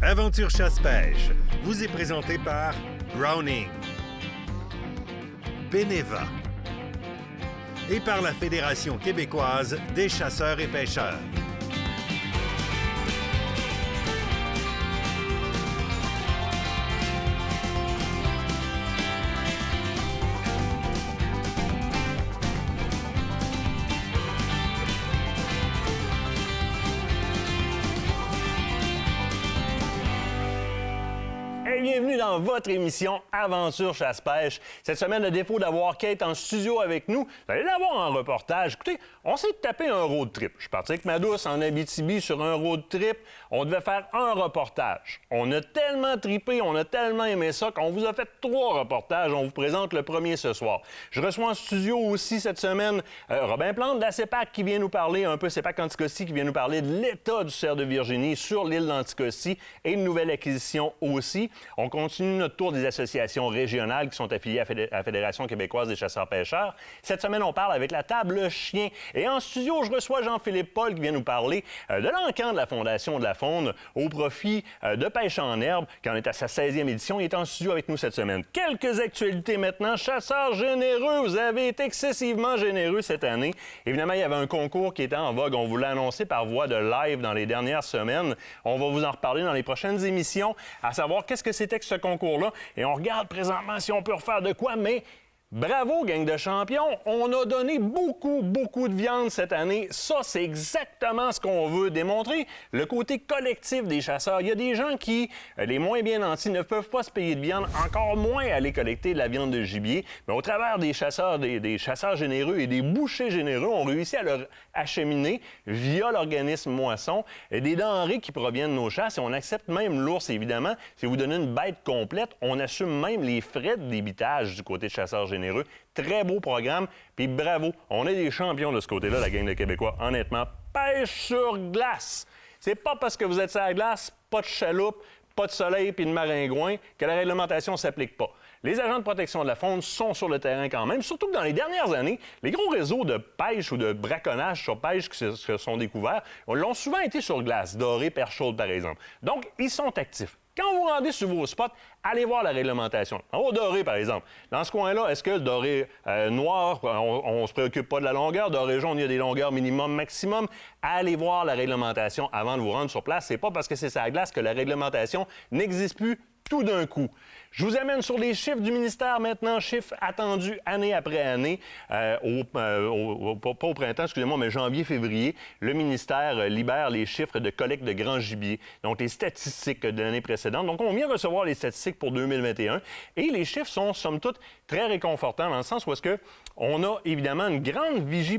Aventure chasse-pêche vous est présenté par Browning, Beneva et par la Fédération québécoise des chasseurs et pêcheurs. Bienvenue dans votre émission Aventure chasse-pêche. Cette semaine, à défaut d'avoir Kate en studio avec nous, vous allez l'avoir en reportage. Écoutez, on s'est tapé un road trip. Je suis parti avec ma douce en Abitibi sur un road trip. On devait faire un reportage. On a tellement trippé, on a tellement aimé ça qu'on vous a fait 3 reportages. On vous présente le premier ce soir. Je reçois en studio aussi cette semaine Robin Plante de la CEPAC qui vient nous parler, un peu CEPAC Anticosti, qui vient nous parler de l'état du cerf de Virginie sur l'île d'Anticosti et une nouvelle acquisition aussi. On continue notre tour des associations régionales qui sont affiliées à la Fédération québécoise des chasseurs-pêcheurs. Cette semaine, on parle avec la table chien. Et en studio, je reçois Jean-Philippe Paul qui vient nous parler de l'encan de la Fondation de la Faune au profit de Pêche en herbe, qui en est à sa 16e édition. Il est en studio avec nous cette semaine. Quelques actualités maintenant. Chasseurs généreux, vous avez été excessivement généreux cette année. Évidemment, il y avait un concours qui était en vogue. On vous l'a annoncé par voie de live dans les dernières semaines. On va vous en reparler dans les prochaines émissions, à savoir qu'est-ce que c'était que ce concours-là. Et on regarde présentement si on peut refaire de quoi, mais bravo, gang de champions! On a donné beaucoup de viande cette année. Ça, c'est exactement ce qu'on veut démontrer. Le côté collectif des chasseurs. Il y a des gens qui, les moins bien nantis, ne peuvent pas se payer de viande, encore moins aller collecter de la viande de gibier. Mais au travers des chasseurs, des chasseurs généreux et des bouchers généreux, on réussit à leur acheminer, via l'organisme Moisson, des denrées qui proviennent de nos chasses. Et on accepte même l'ours, évidemment. Si vous donnez une bête complète, on assume même les frais de débitage du côté de chasseurs généreux. Très beau programme, puis bravo. On est des champions de ce côté-là, la gang de Québécois. Honnêtement, pêche sur glace. C'est pas parce que vous êtes sur la glace, pas de chaloupe, pas de soleil puis de maringouin que la réglementation ne s'applique pas. Les agents de protection de la faune sont sur le terrain quand même, surtout que dans les dernières années, les gros réseaux de pêche ou de braconnage sur pêche qui se sont découverts l'ont souvent été sur glace, doré, perche chaude par exemple. Donc, ils sont actifs. Quand vous rendez sur vos spots, allez voir la réglementation. En haut doré, par exemple. Dans ce coin-là, est-ce que le doré noir, on ne se préoccupe pas de la longueur? Doré jaune, il y a des longueurs minimum, maximum. Allez voir la réglementation avant de vous rendre sur place. C'est pas parce que c'est sur la glace que la réglementation n'existe plus tout d'un coup. Je vous amène sur les chiffres du ministère maintenant, chiffres attendus année après année, pas au printemps, excusez-moi, mais janvier-février, le ministère libère les chiffres de collecte de grand gibier, donc les statistiques de l'année précédente. Donc, on vient recevoir les statistiques pour 2021 et les chiffres sont, somme toute, très réconfortants dans le sens où est-ce que on a évidemment une grande vigile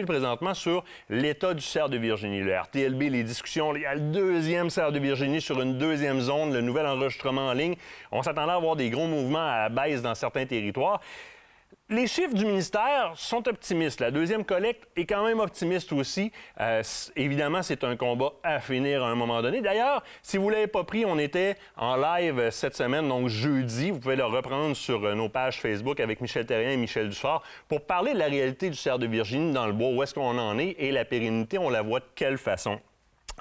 présentement sur l'état du cerf de Virginie. Le RTLB, les discussions, il y a le 2e cerf de Virginie sur une 2e zone, le nouvel enregistrement en ligne. On s'attendait à avoir des gros mouvements à la baisse dans certains territoires. Les chiffres du ministère sont optimistes. La 2e collecte est quand même optimiste aussi. Évidemment, c'est un combat à finir à un moment donné. D'ailleurs, si vous ne l'avez pas pris, on était en live cette semaine, donc jeudi. Vous pouvez le reprendre sur nos pages Facebook avec Michel Terrien et Michel Dussart pour parler de la réalité du cerf de Virginie dans le bois, où est-ce qu'on en est et la pérennité, on la voit de quelle façon.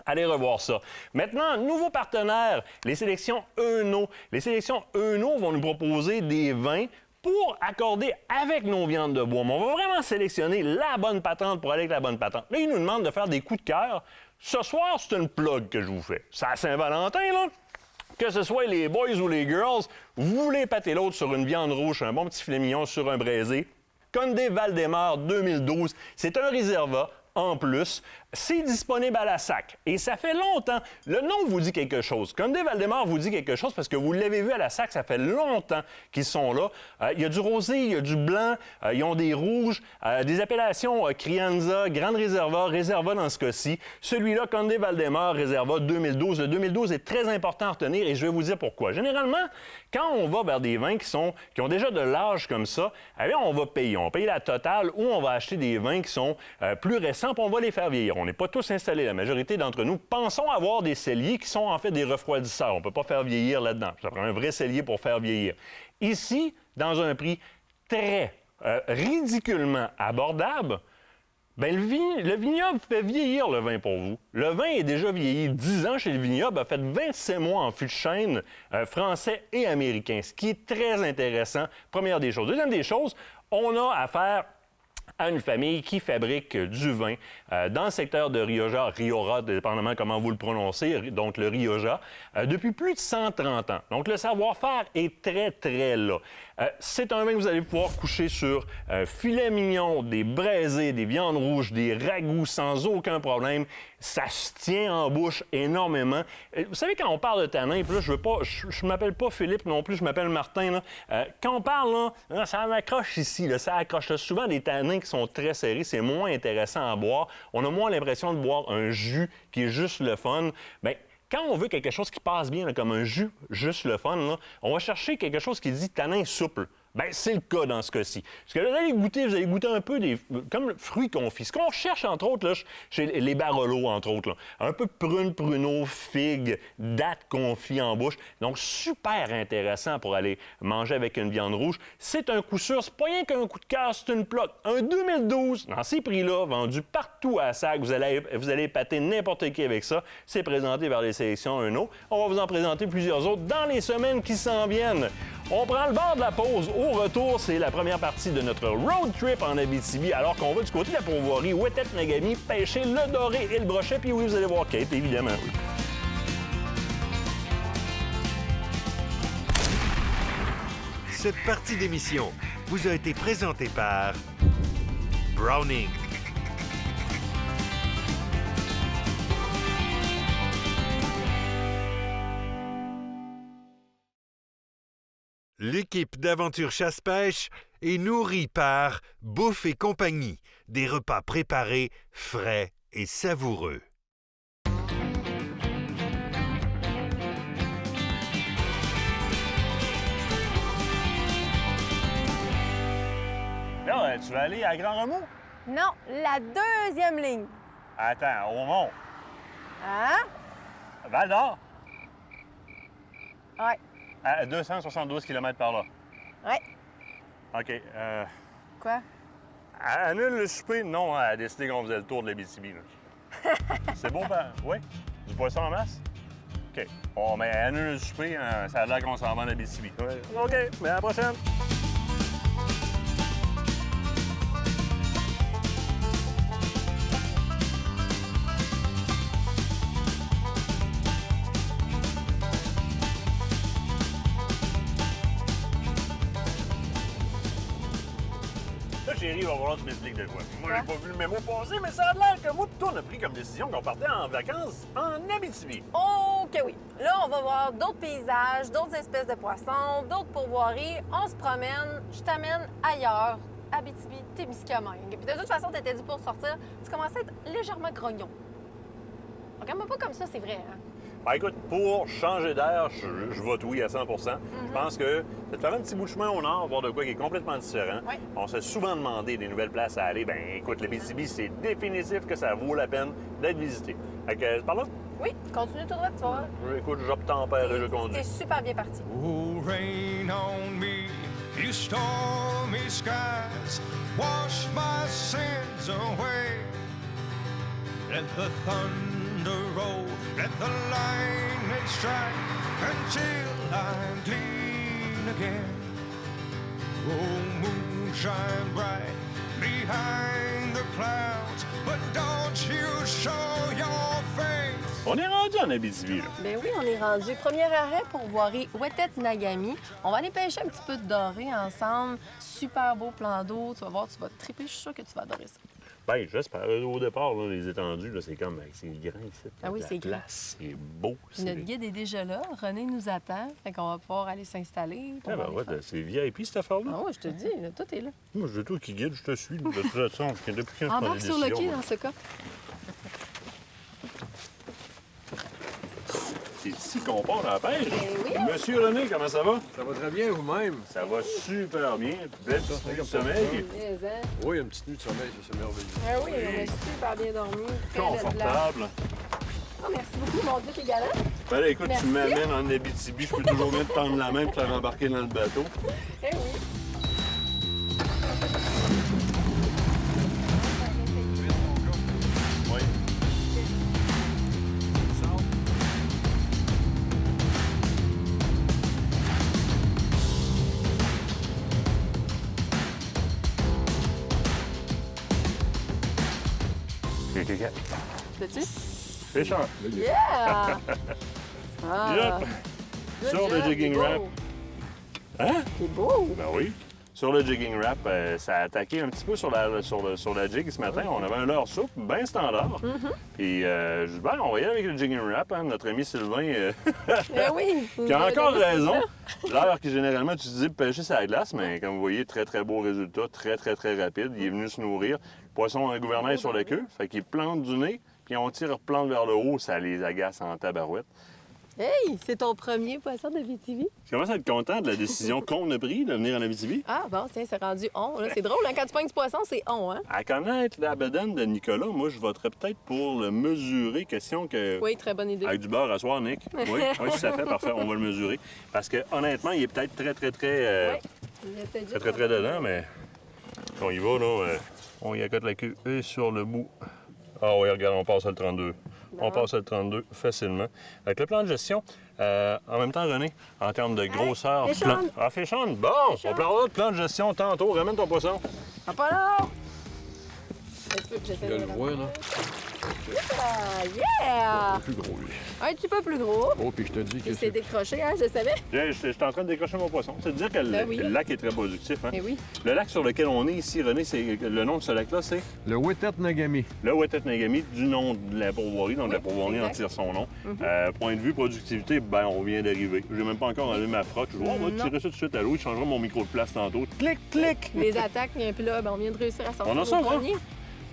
Allez revoir ça. Maintenant, nouveau partenaire, les sélections Euno. Les sélections Euno vont nous proposer des vins pour accorder avec nos viandes de bois. Mais on va vraiment sélectionner la bonne patente pour aller avec la bonne patente. Là, ils nous demandent de faire des coups de cœur. Ce soir, c'est une plug que je vous fais. C'est à Saint-Valentin, là. Que ce soit les boys ou les girls, vous voulez pâter l'autre sur une viande rouge, un bon petit filet mignon sur un braisé. Condé Valdemar 2012, c'est un réservat. En plus, c'est disponible à la SAC. Et ça fait longtemps. Le nom vous dit quelque chose. Condé Valdemar vous dit quelque chose parce que vous l'avez vu à la SAC, ça fait longtemps qu'ils sont là. Il y a du rosé, il y a du blanc, ils ont des rouges, des appellations Crianza, Grande Réserva, Réserva dans ce cas-ci. Celui-là, Condé Valdemar, Réserva 2012. Le 2012 est très important à retenir et je vais vous dire pourquoi. Généralement, quand on va vers des vins qui ont déjà de l'âge comme ça, eh bien, on va payer. On paye la totale ou on va acheter des vins qui sont plus récents puis on va les faire vieillir. On n'est pas tous installés. La majorité d'entre nous pensons avoir des celliers qui sont en fait des refroidisseurs. On ne peut pas faire vieillir là-dedans. Ça prend un vrai cellier pour faire vieillir. Ici, dans un prix très ridiculement abordable, Bien, le vignoble fait vieillir le vin pour vous. Le vin est déjà vieilli 10 ans chez le vignoble, a fait 27 mois en fût de chêne français et américain, ce qui est très intéressant, première des choses. Deuxième des choses, on a affaire à une famille qui fabrique du vin dans le secteur de Rioja, dépendamment comment vous le prononcez, donc le Rioja, depuis plus de 130 ans. Donc, le savoir-faire est très, très là. C'est un vin que vous allez pouvoir coucher sur filet mignon, des braisés, des viandes rouges, des ragoûts sans aucun problème. Ça se tient en bouche énormément. Vous savez, quand on parle de tanin, puis là, je m'appelle pas Philippe non plus, je m'appelle Martin, là. Quand on parle, là, ça accroche ici, là, ça accroche. Souvent des tanins qui sont très serrés, c'est moins intéressant à boire. On a moins l'impression de boire un jus qui est juste le fun. Bien, quand on veut quelque chose qui passe bien, là, comme un jus juste le fun, là, on va chercher quelque chose qui dit tanin souple. Bien, c'est le cas dans ce cas-ci. Parce que là, vous allez goûter un peu comme le fruit confit. Ce qu'on cherche, entre autres, là, chez les Barolo, entre autres, là, un peu de prune, pruneau, figue, date confit en bouche. Donc, super intéressant pour aller manger avec une viande rouge. C'est un coup sûr. C'est pas rien qu'un coup de cœur, c'est une plotte. Un 2012, dans ces prix-là, vendu partout à sac, vous allez épater n'importe qui avec ça. C'est présenté par les sélections Euno. On va vous en présenter plusieurs autres dans les semaines qui s'en viennent. On prend le bord de la pause. Au retour, c'est la première partie de notre road trip en Abitibi, alors qu'on va du côté de la pourvoirie Ouettet-Nagami pêcher le doré et le brochet. Puis oui, vous allez voir Kate, évidemment. Cette partie d'émission vous a été présentée par Browning. L'équipe d'Aventure Chasse-Pêche est nourrie par Bouffe et Compagnie, des repas préparés, frais et savoureux. Là, tu vas aller à Grand Remous? Non, la deuxième ligne. Attends, au Mont. Hein? Val-d'Or? Ouais. À 272 km par là. Ouais. OK. Quoi? Annule le souper? Non, elle a décidé qu'on faisait le tour de l'Abitibi. C'est beau, ben? Oui? Du poisson en masse? OK. Bon, mais annule le souper, hein, ça a l'air qu'on s'en va en Abitibi. Ouais. OK, mais à la prochaine. Chérie, il va falloir que tu m'expliques de quoi. Moi, j'ai pas vu le mémo passer, mais ça a l'air que moi, tout on a pris comme décision qu'on partait en vacances en Abitibi. OK, oui. Là, on va voir d'autres paysages, d'autres espèces de poissons, d'autres pourvoiries. On se promène, je t'amène ailleurs. Abitibi, Témiscamingue. Puis de toute façon, t'étais dû pour sortir. Tu commençais à être légèrement grognon. Regarde-moi pas comme ça, c'est vrai, hein? Ben, écoute, pour changer d'air, je vote oui à 100 Je pense que de faire un petit bout de chemin au nord, voir de quoi qui est complètement différent. Oui. On s'est souvent demandé des nouvelles places à aller. Ben écoute, l'Abitibi, c'est définitif que ça vaut la peine d'être visité. Fait que, par là? Oui, continue tout droit, tu vas voir. Écoute, j'obtempère et je conduis. T'es super bien parti. Oh, rain on me, you stormy skies, wash my sins away. Let the thunder roll, let the lightning strike, until I'm clean again. Oh, moonshine bright, behind the clouds, but don't you show your face. On est rendu en Abitibi, là. Ben oui, on est rendu. Premier arrêt pour pourvoirie Ouettet-Nagami. On va aller pêcher un petit peu de doré ensemble. Super beau plan d'eau. Tu vas voir, tu vas triper. Je suis sûre que tu vas adorer ça. Ben, j'espère. Au départ, là, les étendues, là, c'est comme... C'est grand ici. Ah oui, La c'est grand. place, c'est beau. Puis notre guide est déjà là. René nous attend. Fait qu'on va pouvoir aller s'installer. Ah, ben, ouais, c'est VIP, cette affaire-là. Ah oui, je te dis, là, tout est là. Moi, je veux toi qui guide, je te suis. De toute façon, depuis quand je prends des Embarque sur le décisions, quai moi. dans ce cas. C'est ici qu'on part à la pêche. oui. Monsieur René, comment ça va? Ça va très bien vous-même. Ça va super bien. Belle petite nuit de sommeil. Mais, hein? Oui, une petite nuit de sommeil, ça c'est merveilleux. Ah oui, on a super bien dormi. Très belle place. Confortable. Ah, merci beaucoup, mon Dieu, qui est galant. Ben là, écoute, Merci. tu m'amènes en Abitibi, je peux toujours bien te tendre la main et te faire embarquer dans le bateau. Eh oui. T'as-tu? Féchant. Yeah! Ah, Yep. good Sur le job, jigging c'est wrap. beau. Hein? C'est beau! Ben oui. Sur le jigging wrap, ça a attaqué un petit peu sur la jig ce matin. On avait un leurre souple, bien standard. Puis, je dis, ben, on va y aller avec le jigging wrap. Hein. Notre ami Sylvain, Eh oui! qui a encore raison. Leurre qui est généralement utilisé pour pêcher sur la glace, mais comme vous voyez, très, très beau résultat. Très, très, très rapide. Il est venu se nourrir. Le poisson a un gouvernail sur la queue. Fait qu'il plante du nez, puis on tire, plante vers le haut. Ça les agace en tabarouette. Hey! C'est ton premier poisson d'Abitibi? Je commence à être content de la décision qu'on a prise de venir en Abitibi. Ah, bon, tiens, c'est rendu on. Là. C'est drôle, hein? Quand tu pognes du poisson, c'est on, hein? À connaître la bedaine de Nicolas, moi, je voterais peut-être pour le mesurer. Question que... Oui, très bonne idée. Avec du beurre à soir, Nick. Oui, oui, si ça fait, parfait, on va le mesurer. Parce que, honnêtement, il est peut-être très, très, très... Oui. Il était juste très, très, très dedans, mais... On y va, là. On y accote la queue et sur le bout. Ah oui, regarde, on passe à le 32. On passe à le 32 facilement. Avec le plan de gestion, en même temps, René, en termes de grosseur... Féchonne! Ah, Féchonne! Bon! On peut avoir le plan de gestion tantôt. Ramène ton poisson. Ah, pas là! J'essaie Je le vois, là. Ah, yeah! Plus gros, lui. Un petit peu plus gros. Oh, puis je te dis que Il s'est décroché, hein? Je savais. Je suis en train de décrocher mon poisson. C'est de dire que Ben oui. le lac est très productif. Hein? Eh oui. Le lac sur lequel on est ici, René, le nom de ce lac-là, c'est le Wetet Nagami. le Wetetnagami, du nom de la pourvoirie. Donc, la pourvoirie en exact. tire son nom. Point de vue productivité, ben on vient d'arriver. J'ai même pas encore enlevé ma frotte. Je dis, on va tirer ça tout de suite à l'eau. Il changera mon micro de place tantôt. Clic, clic! Les attaques, puis là, ben, on vient de réussir à sortir On a ça, au ouais. premier.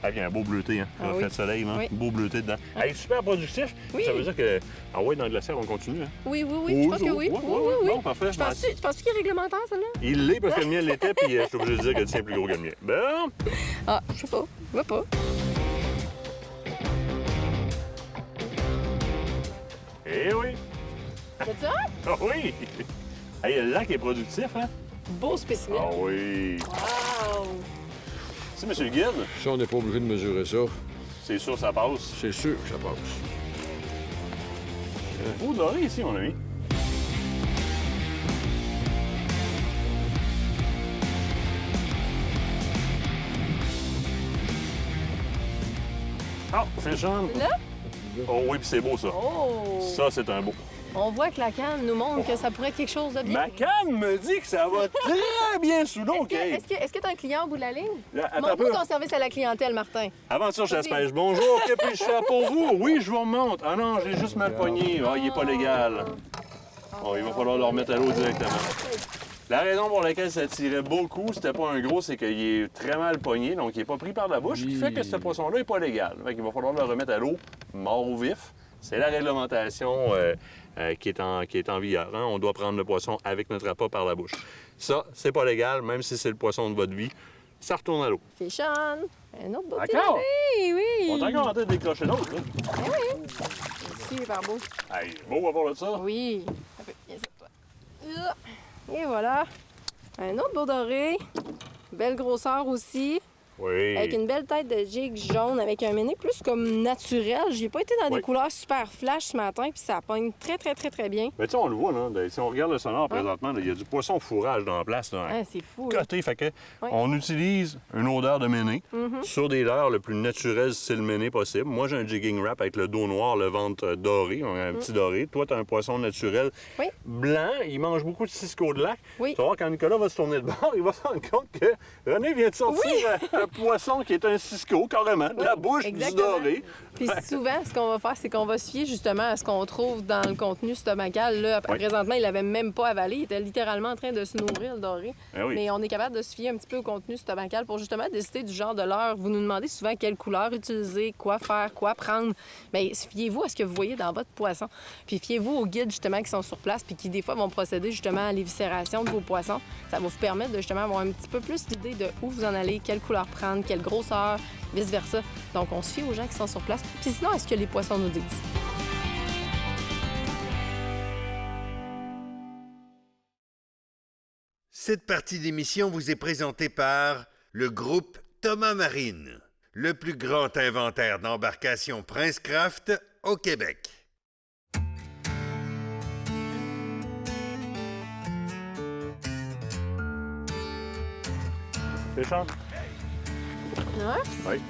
Ah, il y a un beau bleuté, hein? Ah Un oui. fait de soleil, là. Oui. Beau bleuté dedans. Hey, super productif. Oui. Ça veut dire que, ah ouais, dans le glaciaire, on continue, hein? Oui, oui, oui. Je pense que oui. Ouais, Oui, oui, oui. Bon, parfait. Tu penses qu'il est réglementaire, celle-là? Il l'est parce que le mien l'était, puis je suis obligé de dire que le tien est plus gros que le mien. Bon! Ah, je sais pas. Je vois pas. Eh oui! C'est ça? Ah oui! Hey, le lac est productif, hein? Beau spécimen. Ah oui! Wow! Si, monsieur le guide, Ça, on n'est pas obligé de mesurer ça. c'est sûr ça passe. C'est sûr que ça passe. Beau doré ici, mon ami. Ah, Féchonne! Là? Oh oui, puis c'est beau, ça. Oh! Ça, c'est un beau. On voit que la canne nous montre que ça pourrait être quelque chose de bien. Ma canne me dit que ça va très bien sous l'eau, OK? Est-ce que tu as un client au bout de la ligne? Là, attends un Montre-nous peu. ton service à la clientèle, Martin. Aventure chasse-pêche, bonjour, que puis-je faire pour vous? Oui, je vous remonte. Ah non, j'ai juste mal pogné. Ah, il est pas légal. Bon, il va falloir le remettre à l'eau directement. La raison pour laquelle ça tirait beaucoup, c'était pas un gros, c'est qu'il est très mal pogné, donc il est pas pris par la bouche, ce qui fait que ce poisson-là est pas légal. Fait qu'il va falloir le remettre à l'eau, mort ou vif. C'est la réglementation qui est en vigueur. Hein? On doit prendre le poisson avec notre appât par la bouche. Ça, c'est pas légal, même si c'est le poisson de votre vie. Ça retourne à l'eau. Féchonne! Un autre beau D'accord. Oui, oui! On est encore en train de décrocher l'autre. Là. Super beau. Hey, beau à voir de ça. Oui. Un peu. Viens sur toi. Et voilà. Un autre beau doré. Belle grosseur aussi. Oui. Avec une belle tête de jig jaune, avec un méné plus comme naturel. J'ai pas été dans Oui. des couleurs super flash ce matin, puis ça pogne très, très, très, très bien. Mais tu sais, on le voit, là. Si on regarde le sonore présentement, là, il y a du poisson fourrage dans la place. Là, Ah, c'est fou. là. côté, fait que Oui. on utilise une odeur de méné sur des leurres le plus naturel style méné possible. Moi, j'ai un jigging wrap avec le dos noir, le ventre doré, un petit doré. Toi, tu as un poisson naturel Oui. blanc. Il mange beaucoup de cisco de lac. Oui. Tu vas voir, quand Nicolas va se tourner de bord, il va se rendre compte que René vient de sortir un poisson qui est un cisco, carrément, de la bouche exactement. du doré. Puis souvent, ce qu'on va faire, c'est qu'on va se fier justement à ce qu'on trouve dans le contenu stomacal. Là, Oui. présentement, il avait même pas avalé. Il était littéralement en train de se nourrir, le doré. Eh oui. Mais on est capable de se fier un petit peu au contenu stomacal pour justement décider du genre de leurre. Vous nous demandez souvent quelle couleur utiliser, quoi faire, quoi prendre. Bien, fiez-vous à ce que vous voyez dans votre poisson. Puis fiez-vous aux guides justement qui sont sur place puis qui des fois vont procéder justement à l'éviscération de vos poissons. Ça va vous permettre de justement avoir un petit peu plus d'idée de où vous en allez, quelle couleur prendre, quelle grosseur, vice-versa. Donc, on se fie aux gens qui sont sur place. Puis sinon, est-ce que les poissons nous disent? Cette partie d'émission vous est présentée par le groupe Thomas Marine, le plus grand inventaire d'embarcations Princecraft au Québec. Féchonne. Ouais. Oui.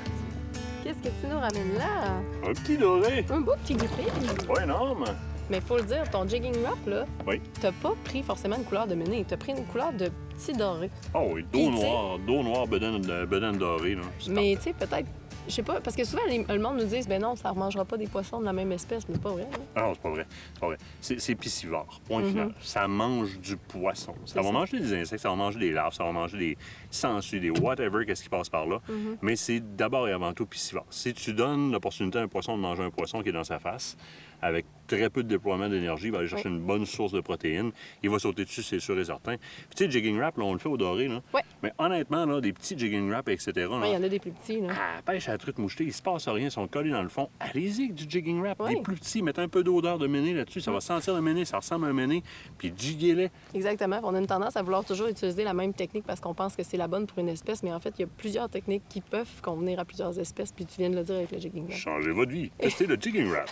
Qu'est-ce que tu nous ramènes là? Un petit doré. Un beau petit grippé. Pas énorme. Mais faut le dire, ton jigging wrap, là, Oui. t'as pas pris forcément une couleur de mené. T'as pris une couleur de petit doré. Ah oui, Puis, dos noir, bedaine dorée. Là. C'est Mais tu sais, peut-être, je sais pas, parce que souvent, le monde nous dit, ben non, ça ne remangera pas des poissons de la même espèce, mais c'est pas vrai. Là. Ah non, c'est pas vrai. C'est pas vrai. C'est piscivore. Point final. Ça mange du poisson. Ça va manger des insectes, ça va manger des larves, ça va manger des sangsues, des whatever, qu'est-ce qui passe par là. Mais c'est d'abord et avant tout piscivore. Si tu donnes l'opportunité à un poisson de manger un poisson qui est dans sa face, avec très peu de déploiement d'énergie, il va aller chercher une bonne source de protéines. Il va sauter dessus, c'est sûr et certain. Puis tu sais, jigging wrap, là, on le fait au doré. Là. Ouais. Mais honnêtement, là, des petits jigging wrap, etc., là, Il y en a des plus petits. Là. pêche à la truite mouchetée, il se passe rien, ils sont collés dans le fond. Allez-y avec du jigging wrap, Oui. des plus petits, mettez un peu d'odeur de méné là-dessus, ça va sentir le méné, ça ressemble à un méné, puis jiguez-les. Exactement. On a une tendance à vouloir toujours utiliser la même technique parce qu'on pense que c'est la bonne pour une espèce, mais en fait, il y a plusieurs techniques qui peuvent convenir à plusieurs espèces, puis tu viens de le dire avec le jigging wrap. Changez votre vie, testez le jigging wrap.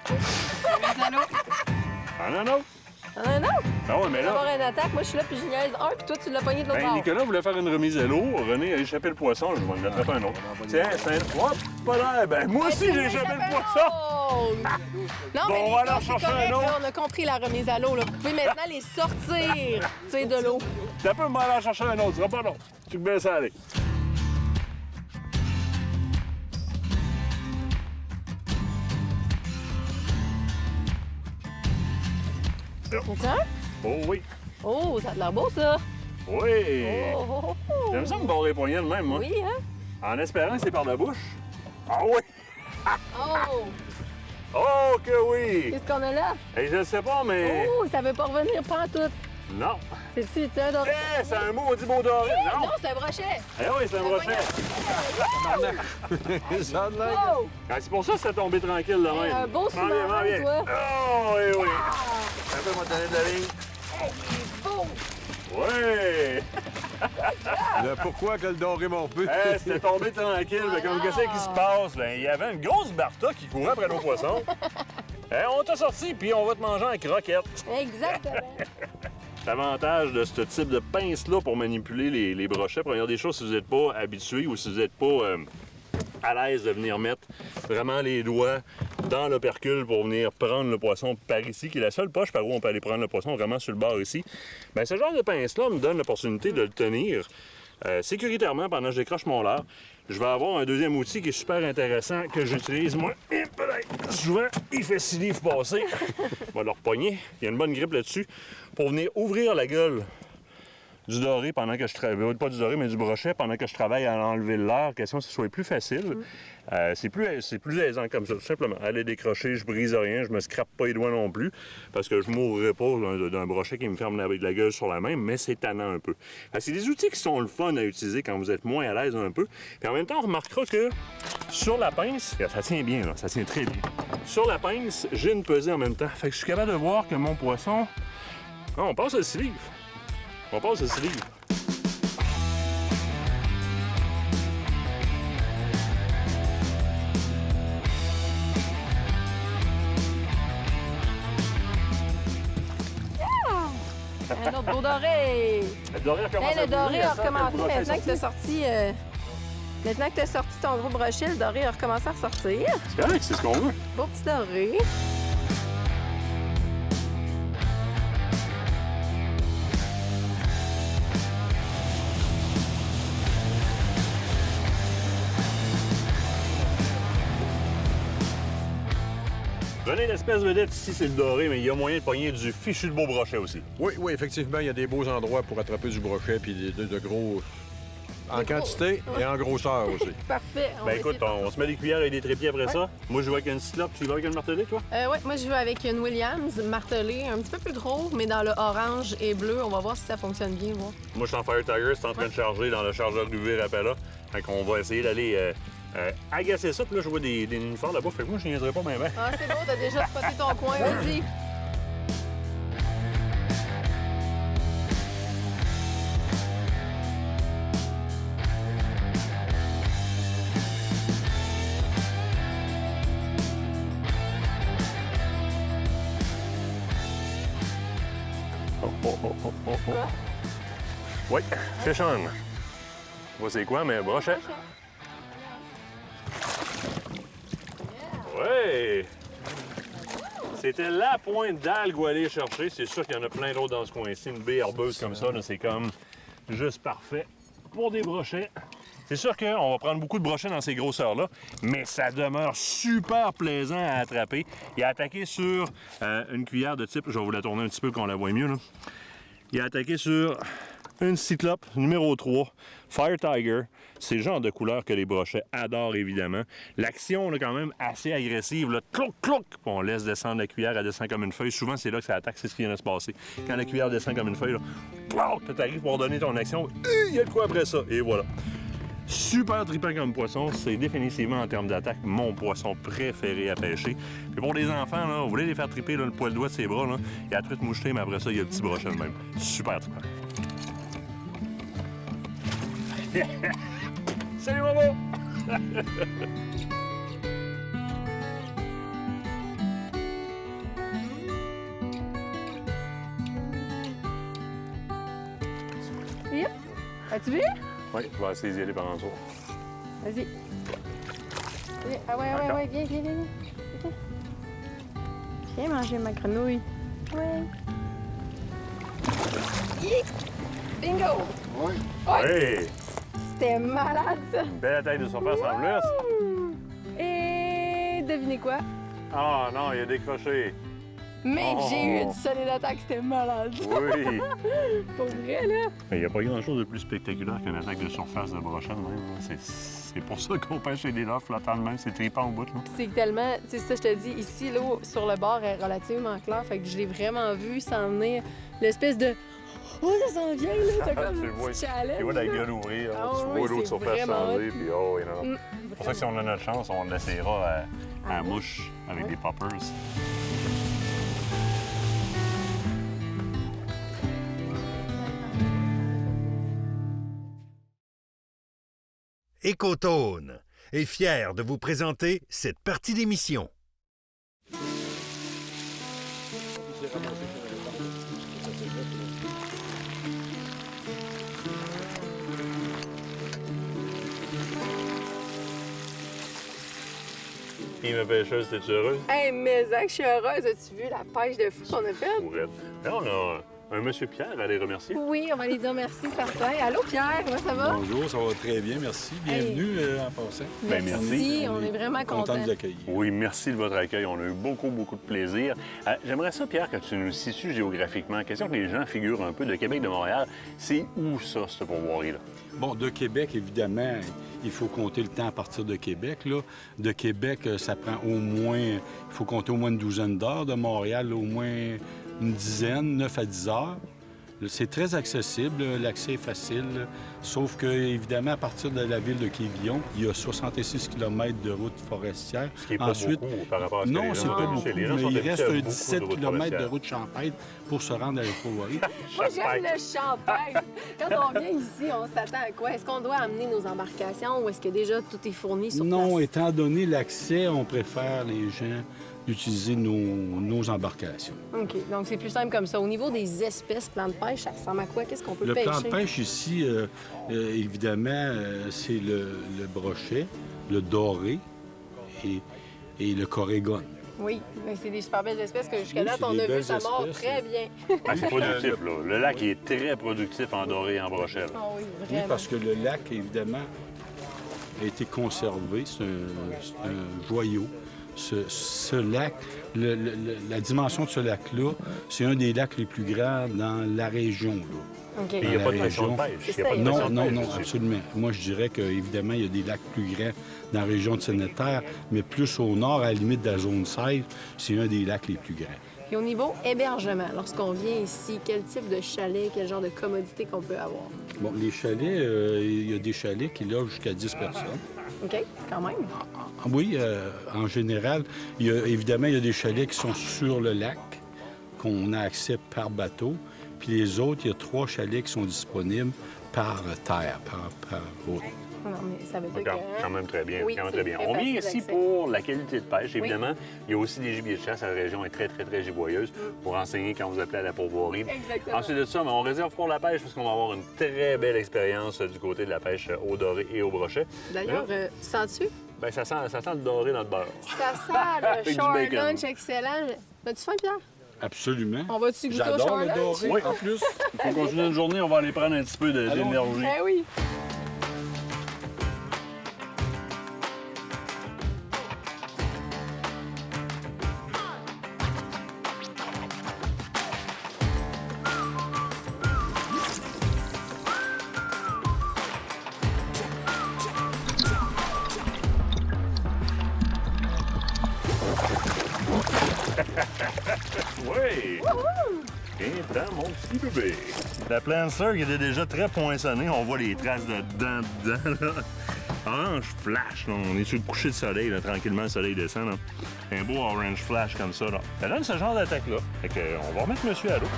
En un autre? T'en as un autre? Ah ouais, mais Il va y avoir là... une attaque. Moi, je suis là, puis je niaise un, puis toi, tu l'as pogné de l'autre Ben, bord. Nicolas voulait faire une remise à l'eau. René a échappé le poisson. Je vais en attraper un autre. Tiens, c'est un... Hop, pas l'air. Ben, moi aussi, j'ai échappé le poisson. Non, Bon, mais on va aller en c'est chercher un correct, autre. là, on a compris la remise à l'eau. Là. Vous pouvez maintenant les sortir, tu sais, de l'eau. T'as pas mal à en chercher un autre. Ce sera pas long. Tu peux bien ça aller. Tiens. Oh oui. Oh, ça a l'air beau, ça. Oui. Oh, oh, oh, oh. J'aime ça me barrer les poignets de même, moi. Oui, hein? En espérant que c'est par la bouche. Ah oui! Oh! Oh que oui! Qu'est-ce qu'on a là? Et je sais pas, mais... Oh, ça veut pas revenir pas en tout. Non. C'est-tu un doré? Eh, c'est un maudit beau doré. Non! Non, c'est un brochet. Eh oui, c'est un brochet. Ça a de l'air. Oh! Ah, c'est pour ça que c'est tombé tranquille de même. un beau Prends bien, sous-marin, prends bien. toi. Oh oui, oui. Un peu mon donner de la ligne. Hey, il est beau! Oui! Le pourquoi que le doré mon peu? Eh, c'était tombé tranquille. Mais comme qu'est-ce qui se passe? Ben, il y avait une grosse Barta qui courait après nos poissons. Eh, on t'a sorti, puis on va te manger en croquette. Exactement. L'avantage de ce type de pince-là pour manipuler les brochets, première des choses, si vous n'êtes pas habitué ou si vous n'êtes pas à l'aise de venir mettre vraiment les doigts dans l'opercule pour venir prendre le poisson par ici, qui est la seule poche par où on peut aller prendre le poisson, vraiment sur le bord ici, bien, ce genre de pince-là me donne l'opportunité de le tenir sécuritairement pendant que je décroche mon leurre. Je vais avoir un deuxième outil qui est super intéressant que j'utilise, moi. Et peut-être, souvent, il fait 6 livres passer. On va le repogner. Il y a une bonne grippe là-dessus pour venir ouvrir la gueule du doré pendant que je travaille, pas du doré, mais du brochet pendant que je travaille à enlever le leurre, question que ce soit plus facile. C'est plus aisant comme ça, tout simplement. Aller décrocher, je brise rien, je me scrape pas les doigts non plus, parce que je mourrais pas d'un brochet qui me ferme la gueule sur la main, mais c'est tannant un peu. C'est des outils qui sont le fun à utiliser quand vous êtes moins à l'aise un peu. Puis en même temps, on remarquera que sur la pince, ça tient bien, là, ça tient très bien. Sur la pince, j'ai une pesée en même temps. Fait que je suis capable de voir que mon poisson... Ah, on passe à 6 livres. On passe à 6 livres. Un autre beau doré. Le doré a recommencé Hey, à le doré bouger, a à sentir recommencé le brochet maintenant que t'as sorti. sorti. Maintenant que t'as sorti ton gros brochet, le doré a recommencé à ressortir. C'est correct, c'est ce qu'on veut. Beau petit doré. René, l'espèce vedette ici, c'est le doré, mais il y a moyen de pogner du fichu de beau brochet aussi. Oui, oui, effectivement, il y a des beaux endroits pour attraper du brochet puis de gros. En quantité et en grosseur aussi. Parfait. On va Ben écoute, essayer de on se met des cuillères et des trépieds après ça. Moi, je joue avec une cyclope, tu y vas avec une martelée, toi? Ouais, moi je joue avec une Williams martelée, un petit peu plus gros, mais dans le orange et bleu. On va voir si ça fonctionne bien. Voir. Moi, je suis en Fire Tiger, c'est en train de charger dans le chargeur UV Rapala. Fait qu'on va essayer d'aller agacer ça. Puis là, je vois des nénuphars là-bas. Fait que moi, je niaiserai pas bien. Ah, c'est beau, t'as déjà spoté ton coin. Vas-y. Oui, Fish on. Moi, c'est quoi, mais brochet. Ouais! C'était la pointe d'algue où aller chercher. C'est sûr qu'il y en a plein d'autres dans ce coin-ci. Une baie herbeuse comme ça, c'est comme juste parfait pour des brochets. C'est sûr qu'on va prendre beaucoup de brochets dans ces grosseurs-là, mais ça demeure super plaisant à attraper. Il a attaqué sur une cuillère de type, je vais vous la tourner un petit peu qu'on la voit mieux, là. Il a attaqué sur une cyclope numéro 3, Fire Tiger. C'est le genre de couleur que les brochets adorent, évidemment. L'action, là, quand même, assez agressive. Là, clouc, clouc! Puis on laisse descendre la cuillère, elle descend comme une feuille. Souvent, c'est là que ça attaque, c'est ce qui vient de se passer. Quand la cuillère descend comme une feuille, là, tu arrives pour donner ton action. Il y a de quoi après ça. Et voilà. Super trippant comme poisson. C'est définitivement, en termes d'attaque, mon poisson préféré à pêcher. Puis pour les enfants, là, vous voulez les faire tripper là, le poil de doigt de ses bras, là, il y a la truite mouchetée, mais après ça, il y a le petit brochet de même. Super trippant. Salut, maman! Yep. As-tu vu? Oui, je vais essayer d'y aller par en dessous. Vas-y. Ah ouais, viens. Viens manger ma grenouille. Ouais. Bingo! Oui. Ouais. C'était malade, ça! Une belle attaque de surface en plus. Et devinez quoi? Ah non, il a décroché. Mec, Oh. j'ai eu une solide attaque, c'était malade. Oui. Pour vrai, là. Il n'y a pas grand-chose de plus spectaculaire qu'une attaque de surface de brochet de même. Là. C'est pour ça qu'on pêche des leurres flottants de même. C'est trippant au bout. Là. C'est tellement, tu sais, ça, je te dis, ici, l'eau sur le bord est relativement claire, fait que je l'ai vraiment vu s'en venir. L'espèce de. Oh, ça s'en vient, là! T'as comme Tu le un vois, petit challenge. tu vois la là. gueule ouvrir. Ah tu oui, vois l'eau de c'est surface vraiment changer. hot. Puis oh, you know. C'est pour ça que si on a notre chance, on l'essayera à la mouche avec des poppers. Écotone est fier de vous présenter cette partie d'émission. Et ma pêcheuse, t'es-tu heureuse? Hey, mais Zach, je suis heureuse. As-tu vu la pêche de fou qu'on a faite? Pourrait. Là, on a un monsieur Pierre à les remercier. Oui, on va aller dire merci, certain. Allô, Pierre, comment ça va? Bonjour, ça va très bien, merci. Bienvenue en passant. Ben, merci. On est vraiment Content contents. de vous accueillir. Oui, merci de votre accueil. On a eu beaucoup de plaisir. J'aimerais ça, Pierre, que tu nous situes géographiquement. Question que les gens figurent un peu de Québec, de Montréal. C'est où ça, ce pourvoirie-là? Bon, de Québec, évidemment, il faut compter le temps à partir de Québec. Là. De Québec, ça prend au moins, il faut compter au moins une douzaine d'heures. De Montréal, au moins une dizaine, 9 à 10 heures. C'est très accessible, l'accès est facile, sauf que, évidemment, à partir de la ville de Quévillon, il y a 66 km de route forestière. Ce qui n'est pas beaucoup par rapport à ce que Non, les c'est gens pas ont beaucoup, chez les gens mais sont il habitués reste à un beaucoup 17 de routes km de forestières. route champêtre pour se rendre à la Pourvoirie. Moi, j'aime le champagne. Quand on vient ici, on s'attend à quoi? Est-ce qu'on doit amener nos embarcations ou est-ce que déjà tout est fourni sur Non, place? étant donné l'accès, on préfère les gens d'utiliser nos embarcations. OK, donc c'est plus simple comme ça. Au niveau des espèces, plans de pêche, ça ressemble à quoi? Qu'est-ce qu'on peut Le pêcher? plan de pêche ici, évidemment, c'est le brochet, le doré et le corégone. Oui, mais c'est des super belles espèces que jusqu'à Oui, date, c'est on des a vu belles ça mord espèces. très bien. Ah, c'est productif, là. Le lac il est très productif en doré et en brochet. là. Oh oui, Oui, vraiment. parce que le lac, évidemment, a été conservé. C'est un joyau. Ce lac, la dimension de ce lac-là, c'est un des lacs les plus grands dans la région. Là. OK. Et il n'y a la pas de pression de région. pêche. C'est Il y a ça, pas de il y a pression Non, de non, pêche non, dessus. absolument. Moi, je dirais qu'évidemment, il y a des lacs plus grands dans la région de Sainte-Terre, mais plus au nord, à la limite de la zone 16, c'est un des lacs les plus grands. Et au niveau hébergement, lorsqu'on vient ici, quel type de chalet, quel genre de commodité qu'on peut avoir? Bon, les chalets, il y a des chalets qui logent jusqu'à 10 personnes. OK, quand même. Oui, en général, évidemment, il y a des chalets qui sont sur le lac, qu'on a accès par bateau. Puis les autres, il y a 3 chalets qui sont disponibles par terre, par route. Non, mais ça veut dire Quand que... même très bien. Oui, quand même c'est très bien. très On vient facile ici d'accès. pour la qualité de pêche, évidemment. Il y a aussi des gibiers de chasse. La région est très giboyeuse pour enseigner quand vous appelez à la pourvoirie. Exactement. Ensuite de ça, on réserve pour la pêche parce qu'on va avoir une très belle expérience du côté de la pêche au doré et au brochet. D'ailleurs, sens-tu? Ben, ça sent le doré dans le beurre. Ça sent le Avec du short bacon. lunch excellent. As-tu faim, Pierre? Absolument. On va-tu goûter au J'adore short le lunch? doré, Oui. en plus. Il faut continuer une journée, on va aller prendre un petit peu d'énergie. Ben oui. Oui! Viens-t'en, mon petit bébé. La Plancer qui était déjà très poinçonnée, on voit les traces de dents dedans, là. Orange flash, là. On est sur le coucher de soleil, là. Tranquillement, le soleil descend, là. Un beau orange flash comme ça, là. Ça donne ce genre d'attaque-là. Fait que, on va remettre monsieur à l'eau.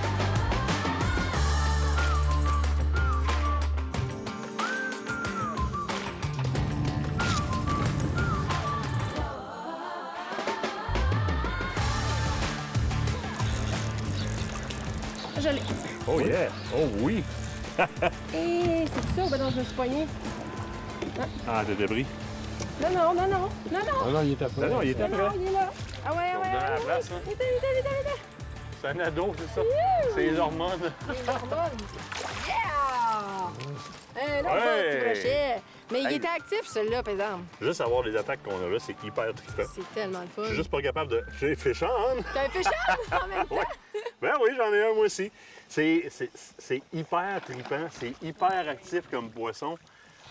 Je l'ai. Oh yeah! Oh oui! Hé, c'est ça ou ben non, je me suis poignée? Ah, t'étais pris? Non, non, non, non, non, non. Ah non, il est après. Non, il était Non, prêt. il est là. Ah ouais, On ouais, donne la ouais. place, hein. Vite, vite, vite, vite. C'est un ado, c'est ça? C'est les hormones. Les hormones. Yeah! Là, on va Ouais. petit brochet. Mais il Hey. était actif, celui-là, par exemple. Juste avoir les attaques qu'on a là, c'est hyper trippant. C'est tellement le Je fun. suis juste pas capable de... J'ai fait Sean! T'as un fichage en même temps? Ouais. Ben oui, j'en ai un moi aussi. C'est hyper trippant, c'est hyper actif comme poisson.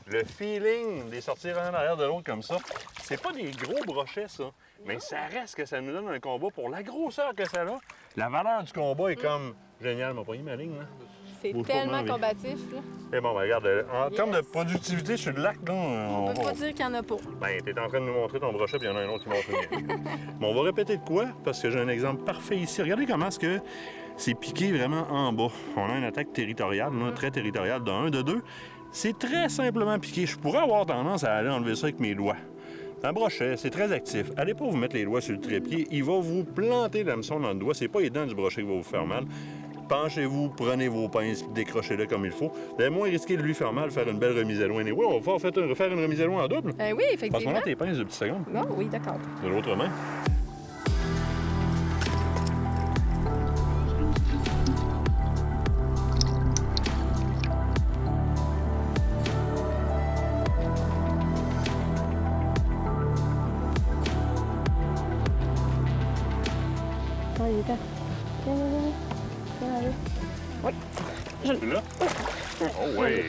Le feeling des sortir un en arrière de l'autre comme ça, c'est pas des gros brochets, ça. Mais ça reste que ça nous donne un combat pour la grosseur que ça a. La valeur du combat est comme génial. M'a pris ma ligne, là. C'est Bouge pas, tellement maman, combatif, là. Et bon, ben, regarde, en termes de productivité sur le lac, là, On peut pas dire qu'il y en a pas. Ben, t'es en train de nous montrer ton brochet, puis il y en a un autre qui montre le mien. Mais on va répéter de quoi, parce que j'ai un exemple parfait ici. Regardez comment est-ce que c'est piqué vraiment en bas. On a une attaque territoriale, là, très territoriale, de 1, de 2. C'est très simplement piqué. Je pourrais avoir tendance à aller enlever ça avec mes doigts. Un brochet, c'est très actif. Allez pas vous mettre les doigts sur le trépied. Il va vous planter l'hameçon dans le doigt. C'est pas les dents du brochet qui va vous faire mal. Penchez-vous, prenez vos pinces et décrochez-le comme il faut. Vous allez moins risquer de lui faire mal, faire une belle remise à loin. Et oui, on va faire une remise à loin en double. Oui, Parce qu'on effectivement. a tes pinces de petites secondes. Non, oui, d'accord. De l'autre main. Ah, il est temps. Viens, viens, viens. Viens, allez. Oui. Tu là? Oh ouais!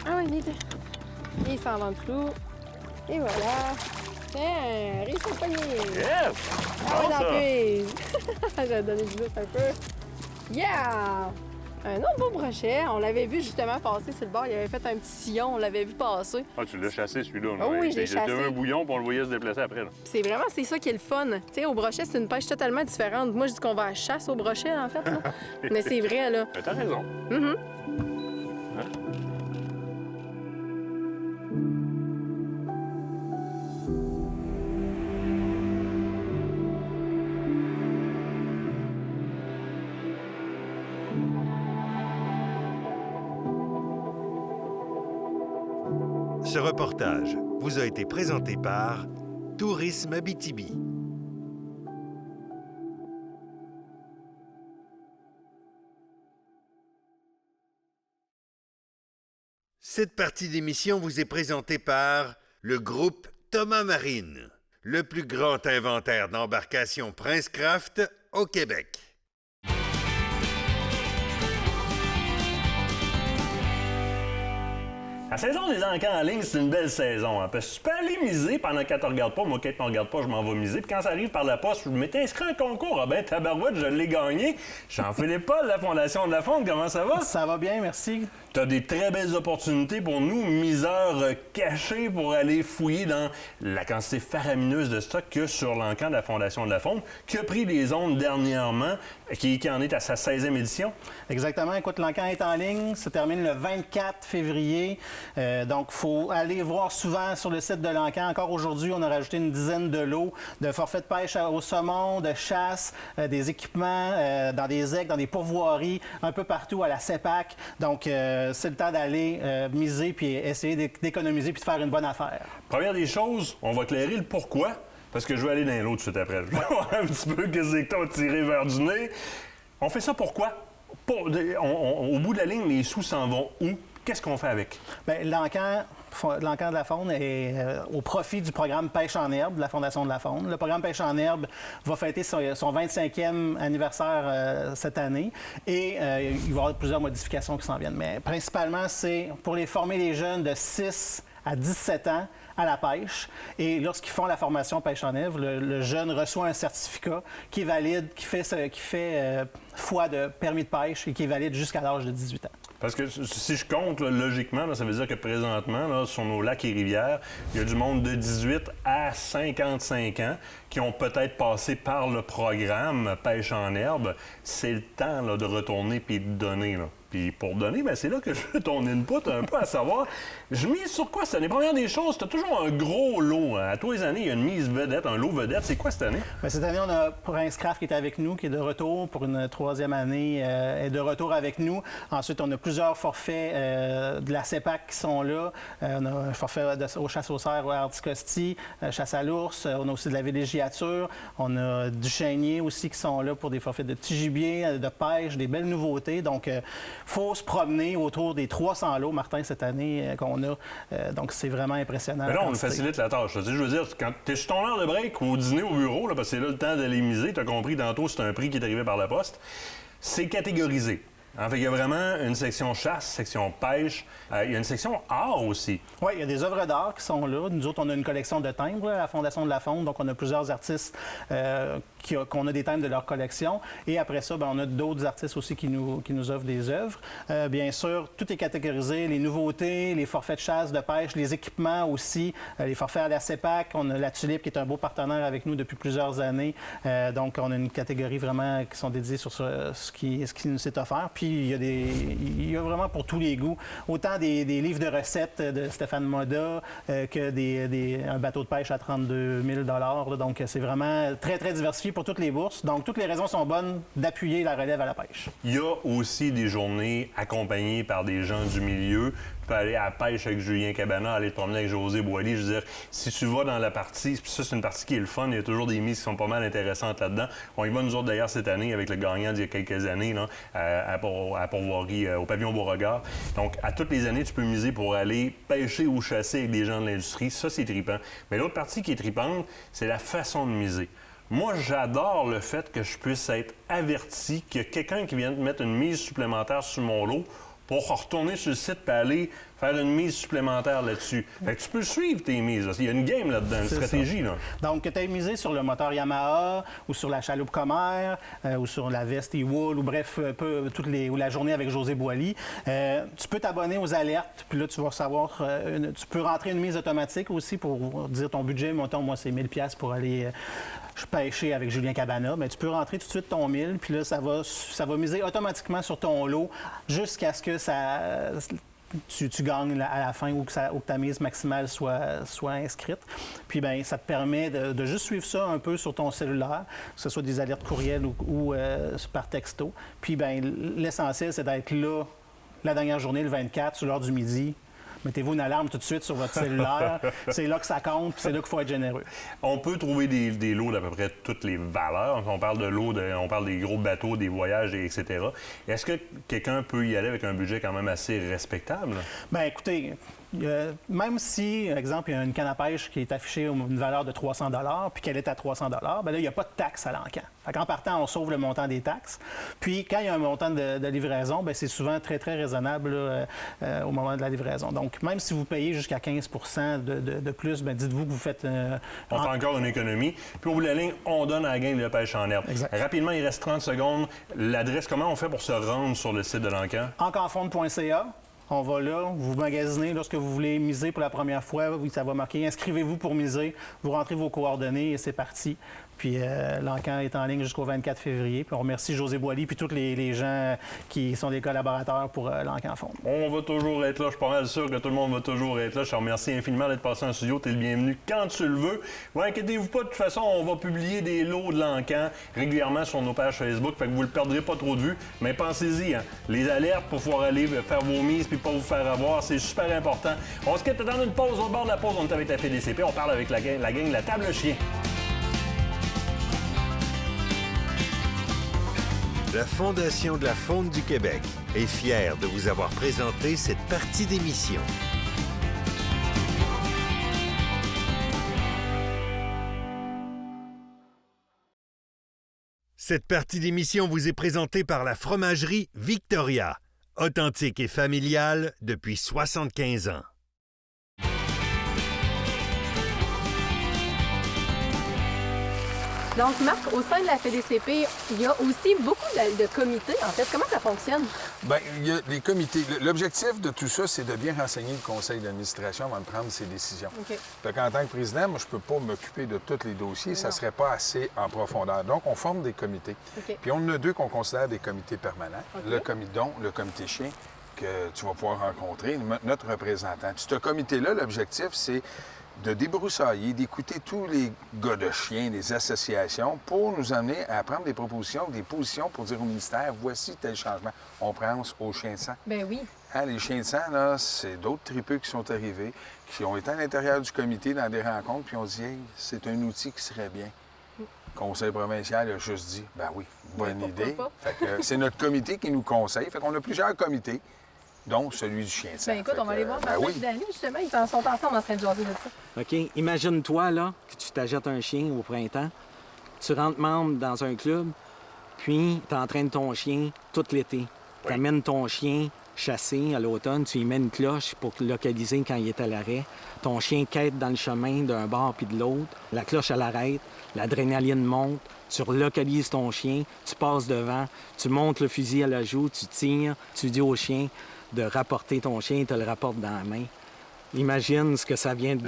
Ah oui, il était. Il s'en va de flou. Et voilà. Tiens, réussi à pogner. Yes! Ah oui, Bon, dans ça. la prise. J'ai donné du lousse un peu. Yeah! Un autre beau brochet. On l'avait vu justement passer sur le bord. Il avait fait un petit sillon. On l'avait vu passer. Ah, tu l'as chassé celui-là. Ah oui, je l'ai C'était chassé. un bouillon, puis on le voyait se déplacer après. Là. C'est ça qui est le fun. Tu sais, au brochet, c'est une pêche totalement différente. Moi, je dis qu'on va à la chasse au brochet, en fait. Là. Mais c'est vrai, là. Mais t'as raison. Mhm. Ce reportage vous a été présenté par Tourisme Abitibi. Cette partie d'émission vous est présentée par le groupe Thomas Marine, le plus grand inventaire d'embarcations Princecraft au Québec. La saison des encans en ligne, c'est une belle saison. Hein, parce que tu peux aller miser pendant qu'elle te regarde pas. Moi, Kate ne regarde pas, je m'en vais miser. Puis quand ça arrive par la poste, je m'étais inscrit à un concours. Ah ben, tabarouette, je l'ai gagné. Jean-Philippe Paul, la Fondation de la Fonte, comment ça va? Ça va bien, merci. Tu as des très belles opportunités pour nous, miseurs cachés, pour aller fouiller dans la quantité faramineuse de stock qu'il y a sur l'encan de la Fondation de la Fonte, qui a pris les ondes dernièrement, qui en est à sa 16e édition. Exactement. Écoute, l'encan est en ligne. Ça termine le 24 février. Donc, il faut aller voir souvent sur le site de l'Encan. Encore aujourd'hui, on a rajouté une dizaine de lots de forfaits de pêche au saumon, de chasse, des équipements dans des aigues, dans des pourvoiries, un peu partout à la CEPAC. Donc, c'est le temps d'aller miser puis essayer d'économiser puis de faire une bonne affaire. Première des choses, on va éclairer le pourquoi, parce que je vais aller dans l'autre tout de suite après. Je vais voir un petit peu qu'est-ce que t'as tiré vers du nez. On fait ça pourquoi? Au bout de la ligne, les sous s'en vont où? Qu'est-ce qu'on fait avec? Bien, l'Encan de la Faune est au profit du programme Pêche en herbe de la Fondation de la Faune. Le programme Pêche en herbe va fêter son 25e anniversaire cette année et il va y avoir plusieurs modifications qui s'en viennent. Mais principalement, c'est pour former les jeunes de 6 à 17 ans à la pêche. Et lorsqu'ils font la formation pêche en herbe, le jeune reçoit un certificat qui est valide, qui fait foi de permis de pêche et qui est valide jusqu'à l'âge de 18 ans. Parce que si je compte, là, logiquement, là, ça veut dire que présentement, là, sur nos lacs et rivières, il y a du monde de 18 à 55 ans qui ont peut-être passé par le programme Pêche en herbe. C'est le temps là, de retourner puis de donner. Là. Puis pour donner, bien, c'est là que je veux ton input un peu à savoir, je mise sur quoi cette année? Première des choses, tu as toujours un gros lot. À tous les années, il y a une mise vedette, un lot vedette. C'est quoi cette année? Bien, cette année, on a Prince Craft qui est avec nous, qui est de retour pour une 3e année, est de retour avec nous. Ensuite, on a plusieurs forfaits de la CEPAC qui sont là. On a un forfait aux chasse aux cerfs à Articosti, chasse à l'ours. On a aussi de la villégiature. On a du chénier aussi qui sont là pour des forfaits de petit gibier, de pêche, des belles nouveautés. Donc, faut se promener autour des 300 lots, Martin, cette année qu'on a. Donc, c'est vraiment impressionnant. Mais là, on nous facilite la tâche. Je veux dire, quand tu es sur ton heure de break ou au dîner au bureau, là, parce que c'est là le temps d'aller miser, tu as compris, tantôt, c'est un prix qui est arrivé par la poste, c'est catégorisé. En fait, il y a vraiment une section chasse, section pêche. Il y a une section art aussi. Oui, il y a des œuvres d'art qui sont là. Nous autres, on a une collection de timbres à la Fondation de la Faune. Donc, on a plusieurs artistes qu'on a des timbres de leur collection. Et après ça, bien, on a d'autres artistes aussi qui nous offrent des œuvres. Bien sûr, tout est catégorisé. Les nouveautés, les forfaits de chasse, de pêche, les équipements aussi, les forfaits à la CEPAC. On a la Tulipe qui est un beau partenaire avec nous depuis plusieurs années. Donc, on a une catégorie vraiment qui sont dédiées sur ce qui nous est offert. Puis, il y a vraiment pour tous les goûts, autant des livres de recettes de Stéphane Moda que un bateau de pêche à 32 000 $. Donc, c'est vraiment très, très diversifié pour toutes les bourses. Donc, toutes les raisons sont bonnes d'appuyer la relève à la pêche. Il y a aussi des journées accompagnées par des gens du milieu. Tu peux aller à la pêche avec Julien Cabana, aller te promener avec José Boily. Je veux dire, si tu vas dans la partie, puis ça, c'est une partie qui est le fun, il y a toujours des mises qui sont pas mal intéressantes là-dedans. On y va, nous autres, d'ailleurs, cette année, avec le gagnant d'il y a quelques années, là, à Pourvoirie, au pavillon Beauregard. Donc, à toutes les années, tu peux miser pour aller pêcher ou chasser avec des gens de l'industrie. Ça, c'est trippant. Mais l'autre partie qui est trippante, c'est la façon de miser. Moi, j'adore le fait que je puisse être averti qu'il y a quelqu'un qui vient de mettre une mise supplémentaire sur mon lot pour retourner sur le site et aller faire une mise supplémentaire là-dessus. Fait que tu peux suivre tes mises. Là. Il y a une game là-dedans, une stratégie. Là. Donc, que tu aies misé sur le moteur Yamaha ou sur la chaloupe Comer ou sur la veste E-Wool ou bref, ou la journée avec José Boily, tu peux t'abonner aux alertes. Puis là, tu vas savoir... tu peux rentrer une mise automatique aussi pour dire ton budget. Mettons, moi, c'est 1000 $ pour aller... pêcher avec Julien Cabana, mais tu peux rentrer tout de suite ton 1000, puis là, ça va miser automatiquement sur ton lot jusqu'à ce que tu gagnes à la fin ou que ta mise maximale soit inscrite. Puis bien, ça te permet de juste suivre ça un peu sur ton cellulaire, que ce soit des alertes courriels ou par texto. Puis bien, l'essentiel, c'est d'être là la dernière journée, le 24, sur l'heure du midi. Mettez-vous une alarme tout de suite sur votre cellulaire. C'est là que ça compte, puis c'est là qu'il faut être généreux. On peut trouver des lots d'à peu près toutes les valeurs. On parle de lots, on parle des gros bateaux, des voyages, etc. Est-ce que quelqu'un peut y aller avec un budget quand même assez respectable? Bien, écoutez... même si, par exemple, il y a une canne à pêche qui est affichée une valeur de 300 $ puis qu'elle est à 300 $, bien là, il n'y a pas de taxe à l'encan. En partant, on sauve le montant des taxes. Puis, quand il y a un montant de livraison, bien, c'est souvent très, très raisonnable là, au moment de la livraison. Donc, même si vous payez jusqu'à 15 % de plus, bien, dites-vous que vous faites... on fait encore une économie. Puis, au bout de la ligne, on donne à la gang de pêche en herbe. Exact. Rapidement, il reste 30 secondes. L'adresse, comment on fait pour se rendre sur le site de l'encan? encanfonde.ca. On va là, vous magasinez lorsque vous voulez miser pour la première fois, oui, ça va marquer « Inscrivez-vous pour miser », vous rentrez vos coordonnées et c'est parti. Puis l'encan est en ligne jusqu'au 24 février. Puis on remercie José Boily puis tous les gens qui sont des collaborateurs pour l'encan fond. On va toujours être là. Je suis pas mal sûr que tout le monde va toujours être là. Je te remercie infiniment d'être passé en studio. Tu es le bienvenu quand tu le veux. Ouais, inquiétez-vous pas. De toute façon, on va publier des lots de l'encan régulièrement sur nos pages Facebook. Fait que vous le perdrez pas trop de vue. Mais pensez-y, hein, les alertes pour pouvoir aller faire vos mises puis pas vous faire avoir, c'est super important. On se quitte dans une pause. Au bord de la pause, on est avec la FDCP. On parle avec la gang de la Table Chien. La Fondation de la faune du Québec est fière de vous avoir présenté cette partie d'émission. Cette partie d'émission vous est présentée par la fromagerie Victoria, authentique et familiale depuis 75 ans. Donc, Marc, au sein de la FDCP, il y a aussi beaucoup de comités, en fait. Comment ça fonctionne? Bien, il y a les comités. L'objectif de tout ça, c'est de bien renseigner le conseil d'administration avant de prendre ses décisions. OK. Fait qu'en tant que président, moi, je peux pas m'occuper de tous les dossiers. Ça serait pas assez en profondeur. Donc, on forme des comités. OK. Puis, on en a deux qu'on considère des comités permanents. OK. Le comité chien, que tu vas pouvoir rencontrer, notre représentant. Puis, ce comité-là, l'objectif, c'est de débroussailler, d'écouter tous les gars de chiens, les associations, pour nous amener à prendre des propositions, des positions pour dire au ministère, voici tel changement. On pense aux chiens de sang. Ben oui. Hein, les chiens de sang, là, c'est d'autres tripeux qui sont arrivés, qui ont été à l'intérieur du comité dans des rencontres, puis on dit, hey, c'est un outil qui serait bien. Le conseil provincial a juste dit, ben oui, bonne idée. pas? Fait que c'est notre comité qui nous conseille. Fait qu'on a plusieurs comités, dont celui du chien de sang. Ben écoute, on va aller voir Martin et Danny, justement. Ils sont ensemble en train de jaser de ça. OK. Imagine-toi, là, que tu t'achètes un chien au printemps, tu rentres membre dans un club, puis tu entraînes ton chien tout l'été. Tu amènes ton chien chasser à l'automne, tu y mets une cloche pour le localiser quand il est à l'arrêt. Ton chien quête dans le chemin d'un bord puis de l'autre. La cloche, elle arrête. L'adrénaline monte. Tu relocalises ton chien. Tu passes devant. Tu montes le fusil à la joue. Tu tires. Tu dis au chien de rapporter ton chien, il te le rapporte dans la main. Imagine ce que ça vient de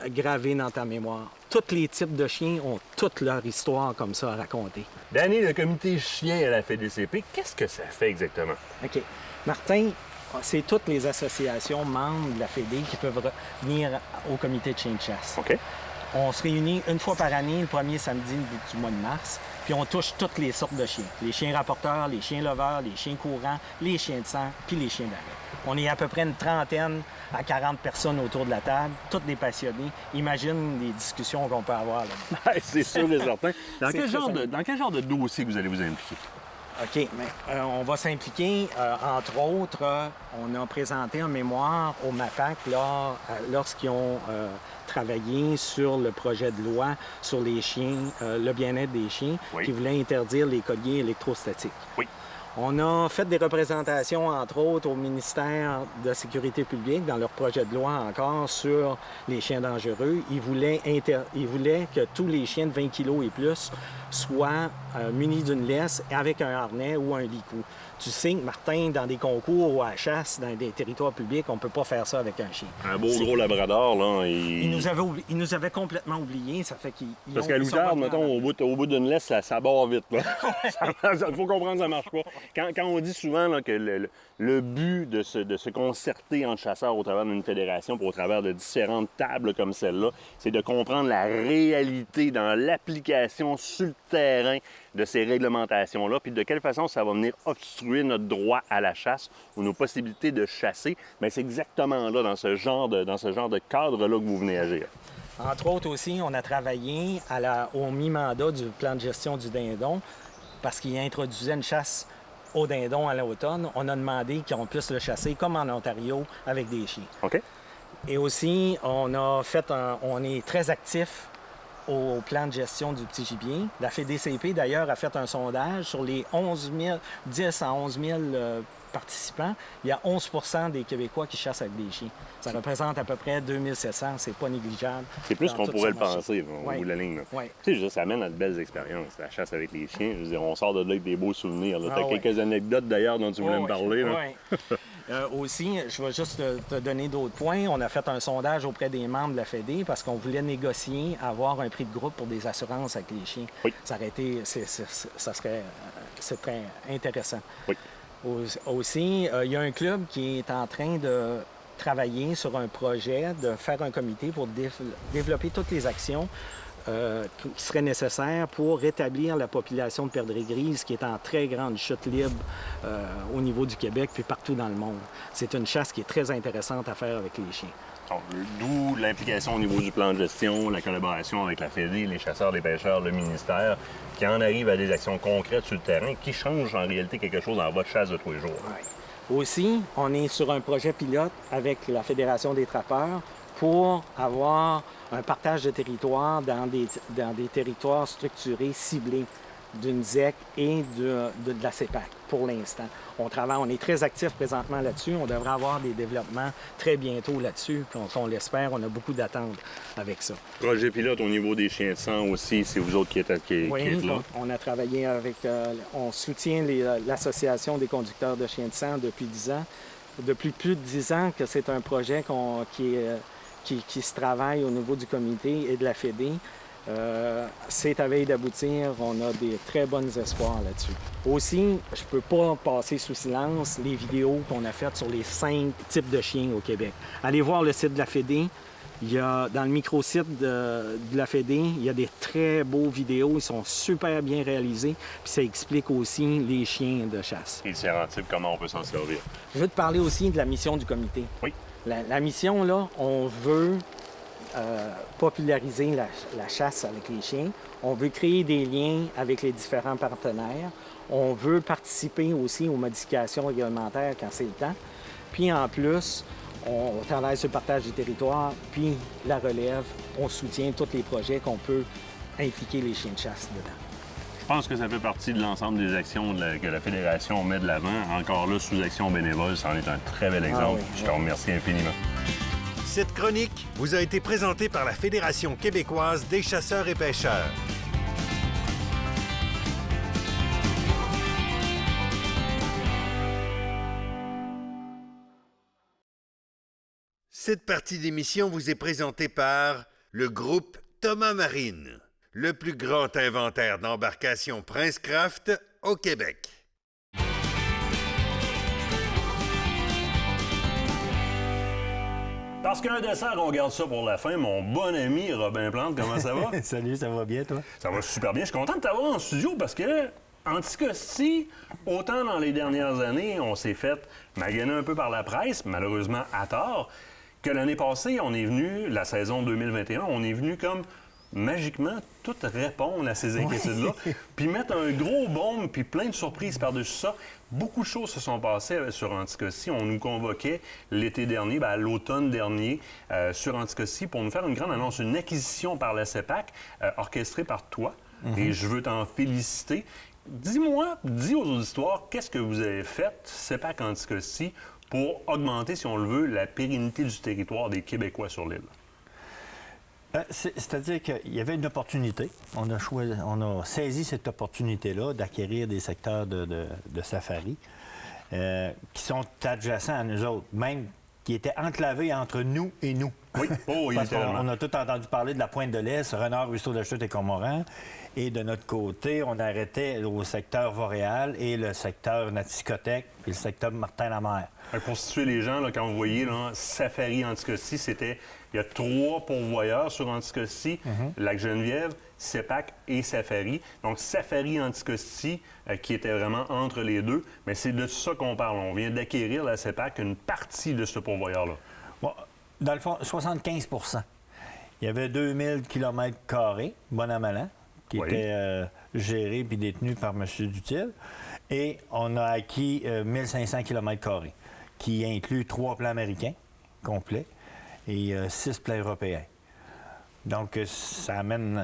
graver dans ta mémoire. Tous les types de chiens ont toute leur histoire comme ça à raconter. Danny, le comité chien à la FDCP, qu'est-ce que ça fait exactement? OK. Martin, c'est toutes les associations membres de la FED qui peuvent venir au comité de chiens de chasse. OK. On se réunit une fois par année, le premier samedi du mois de mars, puis on touche toutes les sortes de chiens. Les chiens rapporteurs, les chiens leveurs, les chiens courants, les chiens de sang, puis les chiens d'arrêt. On est à peu près une trentaine à 40 personnes autour de la table, toutes des passionnés. Imagine les discussions qu'on peut avoir là. C'est sûr et certain. Dans quel C'est genre de dossier vous allez vous impliquer? OK, mais on va s'impliquer, entre autres, on a présenté un mémoire au MAPAC là, lorsqu'ils ont travaillé sur le projet de loi sur les chiens, le bien-être des chiens, qui voulait interdire les colliers électrostatiques. Oui. On a fait des représentations, entre autres, au ministère de la Sécurité publique, dans leur projet de loi encore, sur les chiens dangereux. Ils voulaient que tous les chiens de 20 kilos et plus soient munis d'une laisse avec un harnais ou un licou. Tu sais, Martin, dans des concours ou à la chasse, dans des territoires publics, on ne peut pas faire ça avec un chien. Un beau gros labrador, là. Ils nous avaient complètement oubliés, ça fait qu'ils... Parce qu'à l'outarde, mettons, au bout d'une laisse, ça barre vite, là. Il faut comprendre que ça marche pas. Quand on dit souvent là, que le but de se concerter entre chasseurs au travers d'une fédération, puis au travers de différentes tables comme celle-là, c'est de comprendre la réalité dans l'application sur le terrain de ces réglementations-là, puis de quelle façon ça va venir obstruer notre droit à la chasse ou nos possibilités de chasser. Mais c'est exactement là, dans ce genre de cadre-là que vous venez agir. Entre autres aussi, on a travaillé au mi-mandat du plan de gestion du dindon parce qu'il introduisait une chasse au dindon à l'automne. On a demandé qu'on puisse le chasser comme en Ontario avec des chiens. OK. Et aussi, on est très actif au plan de gestion du petit gibier. La FDCP, d'ailleurs, a fait un sondage sur les 10 à 11 000 participants. Il y a 11 % des Québécois qui chassent avec des chiens. Ça représente à peu près 2700. C'est pas négligeable. C'est plus qu'on pourrait le penser, au Oui. bout de la ligne. Oui. Tu sais, ça amène à de belles expériences, la chasse avec les chiens. Je veux dire, on sort de là avec des beaux souvenirs. Tu as oui. quelques anecdotes, d'ailleurs, dont tu voulais me parler. Là. Oui. Aussi, je vais juste te donner d'autres points. On a fait un sondage auprès des membres de la Fédé parce qu'on voulait négocier, avoir un prix de groupe pour des assurances avec les chiens. Oui. Ça aurait été, c'est très intéressant. Oui. Aussi, il y a un club qui est en train de travailler sur un projet de faire un comité pour développer toutes les actions qui seraient nécessaires pour rétablir la population de perdrix grises qui est en très grande chute libre au niveau du Québec puis partout dans le monde. C'est une chasse qui est très intéressante à faire avec les chiens. Donc, d'où l'implication au niveau du plan de gestion, la collaboration avec la Fédé, les chasseurs, les pêcheurs, le ministère, qui en arrive à des actions concrètes sur le terrain qui changent en réalité quelque chose dans votre chasse de tous les jours. Ouais. Aussi, on est sur un projet pilote avec la Fédération des trappeurs pour avoir un partage de territoire dans des territoires structurés, ciblés d'une ZEC et de la CEPAC pour l'instant. On est très actifs présentement là-dessus. On devrait avoir des développements très bientôt là-dessus. Puis on l'espère, on a beaucoup d'attentes avec ça. Projet pilote au niveau des chiens de sang aussi, c'est vous autres qui êtes là. On a travaillé avec... on soutient l'Association des conducteurs de chiens de sang depuis 10 ans. Depuis plus de 10 ans que c'est un projet qui se travaille au niveau du comité et de la Fédé. C'est à veille d'aboutir. On a des très bons espoirs là-dessus. Aussi, je ne peux pas passer sous silence les vidéos qu'on a faites sur les 5 types de chiens au Québec. Allez voir le site de la Fédé. Il y a, dans le micro-site de la Fédé, il y a des très beaux vidéos. Ils sont super bien réalisés. Puis ça explique aussi les chiens de chasse. Et différents types, comment on peut s'en servir. Je veux te parler aussi de la mission du comité. Oui. La mission, là, on veut populariser la chasse avec les chiens. On veut créer des liens avec les différents partenaires. On veut participer aussi aux modifications réglementaires quand c'est le temps. Puis en plus, on travaille sur le partage du territoire, puis la relève. On soutient tous les projets qu'on peut impliquer les chiens de chasse dedans. Je pense que ça fait partie de l'ensemble des actions que la Fédération met de l'avant. Encore là, sous action bénévole, ça en est un très bel exemple. Je te remercie infiniment. Cette chronique vous a été présentée par la Fédération québécoise des chasseurs et pêcheurs. Cette partie d'émission vous est présentée par le groupe Thomas Marine, le plus grand inventaire d'embarcations Princecraft au Québec. Parce qu'un dessert, on garde ça pour la fin. Mon bon ami Robin Plante, comment ça va? Salut, ça va bien, toi? Ça va super bien. Je suis content de t'avoir en studio parce que Anticosti, autant dans les dernières années, on s'est fait maganer un peu par la presse, malheureusement à tort, que l'année passée, on est venu, la saison 2021, on est venu comme magiquement tout répondre à ces inquiétudes-là, puis mettre un gros baume, puis plein de surprises par-dessus ça. Beaucoup de choses se sont passées sur Anticosti. On nous convoquait l'été dernier, à l'automne dernier, sur Anticosti pour nous faire une grande annonce, une acquisition par la CEPAC, orchestrée par toi. Et je veux t'en féliciter. Dis-moi, dis aux auditoires, qu'est-ce que vous avez fait, CEPAC Anticosti, pour augmenter, si on le veut, la pérennité du territoire des Québécois sur l'île? C'est-à-dire qu'il y avait une opportunité. On a saisi cette opportunité-là d'acquérir des secteurs de safari qui sont adjacents à nous autres, même qui étaient enclavés entre nous et nous. Oui, Parce qu'on a tout entendu parler de la Pointe de l'Est, Renard, Ruisseau de Chute et Cormorant. Et de notre côté, on arrêtait au secteur Vauréal et le secteur Natiscotec puis le secteur Martin-la-Mer. Pour situer les gens, là, quand vous voyez là, Safari Anticosti, il y a 3 pourvoyeurs sur Anticosti, Lac-Geneviève, CEPAC et Safari. Donc, Safari Anticosti, qui était vraiment entre les deux, mais c'est de ça qu'on parle. On vient d'acquérir la CEPAC une partie de ce pourvoyeur-là. Bon, dans le fond, 75 %. Il y avait 2000 km², bon an, mal an, qui étaient gérés puis détenus par M. Dutil. Et on a acquis 1500 km², qui inclut 3 plans américains complets et 6 plans européens. Donc, ça amène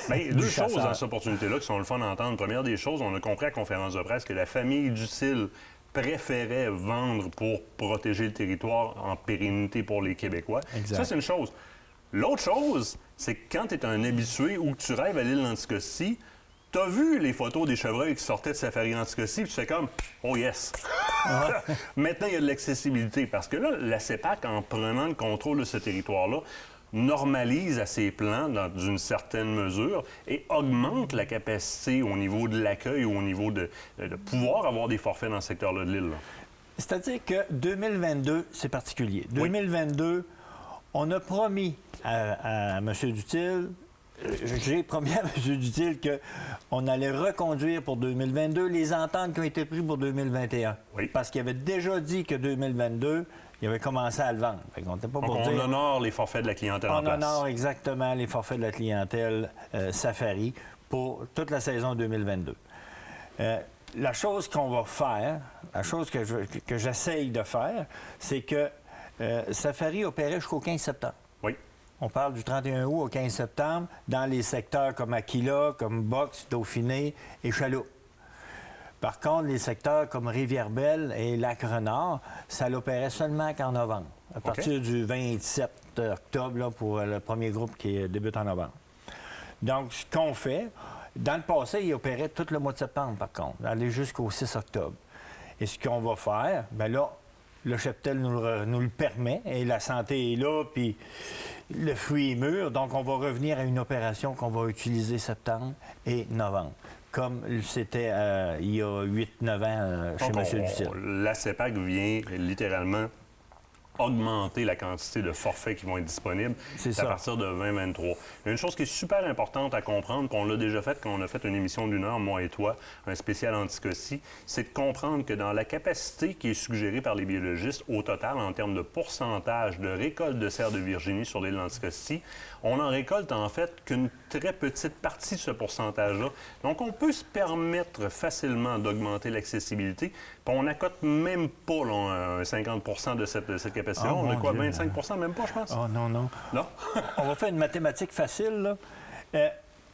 bien, deux choses dans cette opportunité-là qui sont le fun d'entendre. Première des choses, on a compris à la conférence de presse que la famille Dutil préférait vendre pour protéger le territoire en pérennité pour les Québécois. Exact. Ça, c'est une chose. L'autre chose, c'est que quand tu es un habitué ou que tu rêves à l'île d'Anticosti, tu as vu les photos des chevreuils qui sortaient de Safari Anticosti, puis tu fais comme « Oh yes! » Maintenant, il y a de l'accessibilité parce que là, la CEPAC, en prenant le contrôle de ce territoire-là, normalise à ses plans dans une certaine mesure et augmente la capacité au niveau de l'accueil ou au niveau de pouvoir avoir des forfaits dans ce secteur-là de l'île. C'est-à-dire que 2022, c'est particulier. 2022, on a promis à M. Dutil, j'ai promis à M. Dutil qu'on allait reconduire pour 2022 les ententes qui ont été prises pour 2021. Oui. Parce qu'il avait déjà dit que 2022, il avait commencé à le vendre. Fait qu'on n'était pas pour on dire... honore les forfaits de la clientèle en place. On honore exactement les forfaits de la clientèle Safari pour toute la saison 2022. La chose qu'on va faire, la chose que j'essaye de faire, c'est que Safari opérait jusqu'au 15 septembre. Oui. On parle du 31 août au 15 septembre dans les secteurs comme Aquila, comme Box, Dauphiné et Chaloupe. Par contre, les secteurs comme Rivière-Belle et Lac-Renard, ça l'opérait seulement qu'en novembre, à partir du 27 octobre là, pour le premier groupe qui débute en novembre. Donc, ce qu'on fait, dans le passé, il opérait tout le mois de septembre, par contre, aller jusqu'au 6 octobre. Et ce qu'on va faire, bien là, le cheptel nous le permet, et la santé est là, puis le fruit est mûr, donc on va revenir à une opération qu'on va utiliser septembre et novembre, comme c'était il y a 8-9 ans chez M. Dutil. La CEPAC vient littéralement augmenter la quantité de forfaits qui vont être disponibles à partir de 2023. Il y a une chose qui est super importante à comprendre, qu'on l'a déjà fait quand on a fait une émission d'1 heure, moi et toi, un spécial anticostie, c'est de comprendre que dans la capacité qui est suggérée par les biologistes, au total, en termes de pourcentage de récolte de cerfs de Virginie sur l'île d'Anticosti, on en récolte en fait qu'une très petite partie de ce pourcentage-là. Donc, on peut se permettre facilement d'augmenter l'accessibilité, puis on n'accote même pas là, 50 de cette capacité. On a quoi, 25 même pas, je pense? Oh non, non. Non? On va faire une mathématique facile, là.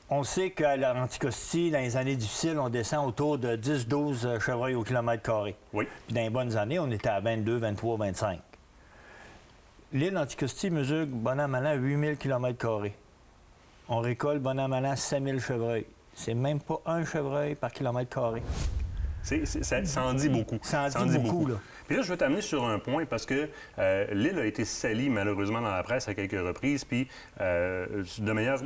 On sait qu'à l'Anticosti, dans les années difficiles, on descend autour de 10-12 chevreuils au kilomètre carré. Oui. Puis dans les bonnes années, on était à 22, 23, 25. L'île d'Anticosti mesure, bon an, mal an, 8000 km². On récolte, bon an, mal an, 5000 chevreuils. C'est même pas un chevreuil par kilomètre carré. Ça en dit beaucoup. Ça en dit beaucoup, là. Puis là, je veux t'amener sur un point parce que l'île a été salie malheureusement dans la presse à quelques reprises. Puis, de manière,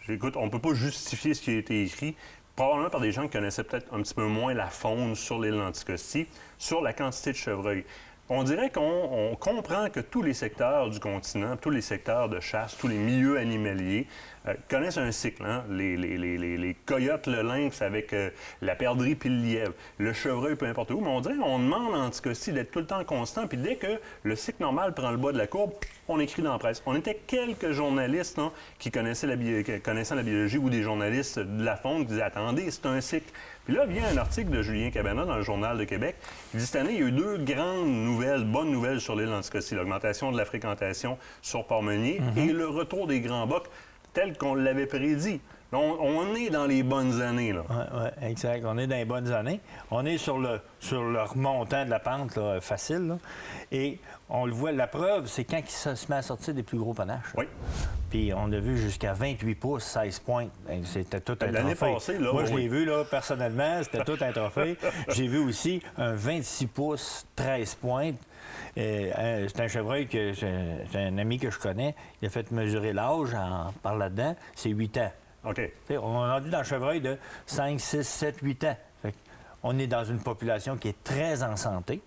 écoute, on ne peut pas justifier ce qui a été écrit, probablement par des gens qui connaissaient peut-être un petit peu moins la faune sur l'île d'Anticosti, sur la quantité de chevreuils. On dirait qu'on comprend que tous les secteurs du continent, tous les secteurs de chasse, tous les milieux animaliers connaissent un cycle. Hein? Les coyotes, le lynx avec la perdrix puis le lièvre, le chevreuil, peu importe où. Mais on dirait qu'on demande en Anticosti d'être tout le temps constant. Puis dès que le cycle normal prend le bas de la courbe, on écrit dans la presse. On était quelques journalistes là, qui connaissaient la biologie ou des journalistes de la faune qui disaient « Attendez, c'est un cycle ». Puis là vient un article de Julien Cabana dans le Journal de Québec qui dit cette année, il y a eu 2 grandes nouvelles, bonnes nouvelles sur l'île d'Anticosti. L'augmentation de la fréquentation sur Port-Meunier et le retour des grands bocs tel qu'on l'avait prédit. On est dans les bonnes années, là. Oui, exact. On est dans les bonnes années. On est sur le remontant de la pente, là, facile, là. Et on le voit, la preuve, c'est quand il se met à sortir des plus gros panaches. Oui. Puis on a vu jusqu'à 28 pouces, 16 pointes. C'était tout un trophée. L'année passée, là, moi, je l'ai vu, là, personnellement, c'était tout un trophée. J'ai vu aussi un 26 pouces, 13 pointes. C'est un chevreuil que c'est un ami que je connais. Il a fait mesurer l'âge par là-dedans. C'est 8 ans. OK. T'sais, on a rendu dans le chevreuil de 5, 6, 7, 8 ans. On est dans une population qui est très en santé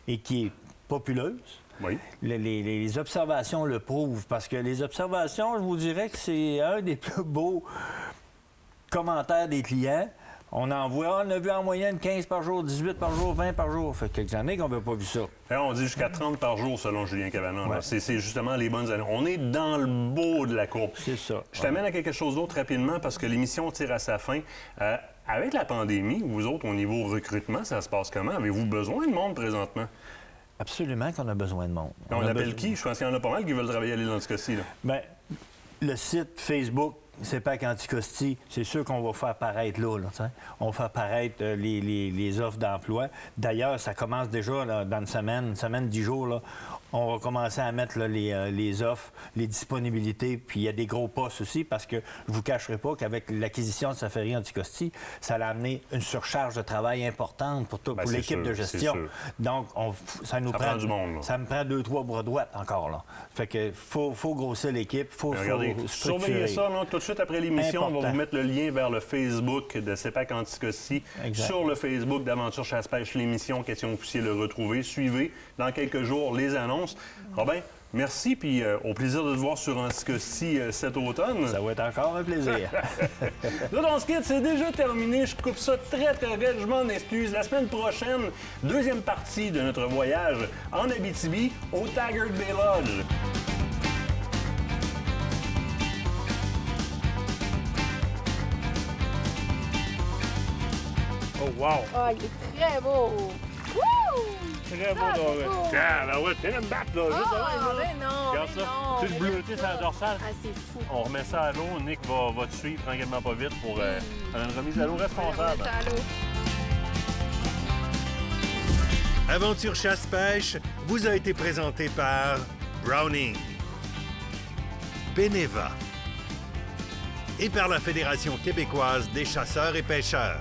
et qui est populeuse. Oui. Les observations le prouvent, parce que les observations, je vous dirais que c'est un des plus beaux commentaires des clients. On a vu en moyenne 15 par jour, 18 par jour, 20 par jour. Ça fait quelques années qu'on n'avait pas vu ça. Là, on dit jusqu'à 30 par jour, selon Julien Cabana. Ouais. C'est justement les bonnes années. On est dans le beau de la courbe. C'est ça. Je t'amène à quelque chose d'autre rapidement, parce que l'émission tire à sa fin. Avec la pandémie, vous autres, au niveau recrutement, ça se passe comment? Avez-vous besoin de monde présentement? Absolument qu'on a besoin de monde. On appelle qui? Je pense qu'il y en a pas mal qui veulent travailler à l'île d'Anticosti. Bien, le site Facebook CEPAC Anticosti, c'est sûr qu'on va faire paraître là. On va faire paraître les offres d'emploi. D'ailleurs, ça commence déjà là, dans une semaine 10 jours. Là, On va commencer à mettre là, les offres, les disponibilités, puis il y a des gros postes aussi, parce que je vous cacherai pas qu'avec l'acquisition de Safari Anticosti, ça a amené une surcharge de travail importante pour l'équipe de gestion. Donc, ça nous prend du monde. Là. Ça me prend 2-3 bras droites encore, là. Fait que faut grossir l'équipe, faut surveillez ça, là, tout de suite après l'émission. Important. On va vous mettre le lien vers le Facebook de CEPAC Anticosti. Sur le Facebook d'Aventure Chasse-Pêche, l'émission, question que vous puissiez le retrouver. Suivez dans quelques jours les annonces. Robin, merci, puis au plaisir de te voir sur Anticosti cet automne. Ça va être encore un plaisir. Là, dans ce kit, c'est déjà terminé. Je coupe ça très, très raide. Je m'en excuse. La semaine prochaine, deuxième partie de notre voyage en Abitibi au Taggart Bay Lodge. Oh, wow! Ah, il est très beau! Wouh! Très beau doré. Ah, ben ouais, t'es là me battre, là. Juste de même, là. Mais non, Regarde mais ça. non, Tu le mais bleuté sur la dorsale. Ah, c'est fou. On remet ça à l'eau. Nick va te suivre tranquillement pas vite pour faire une remise à l'eau responsable. Aventure Chasse-Pêche vous a été présenté par Browning, Beneva et par la Fédération québécoise des chasseurs et pêcheurs.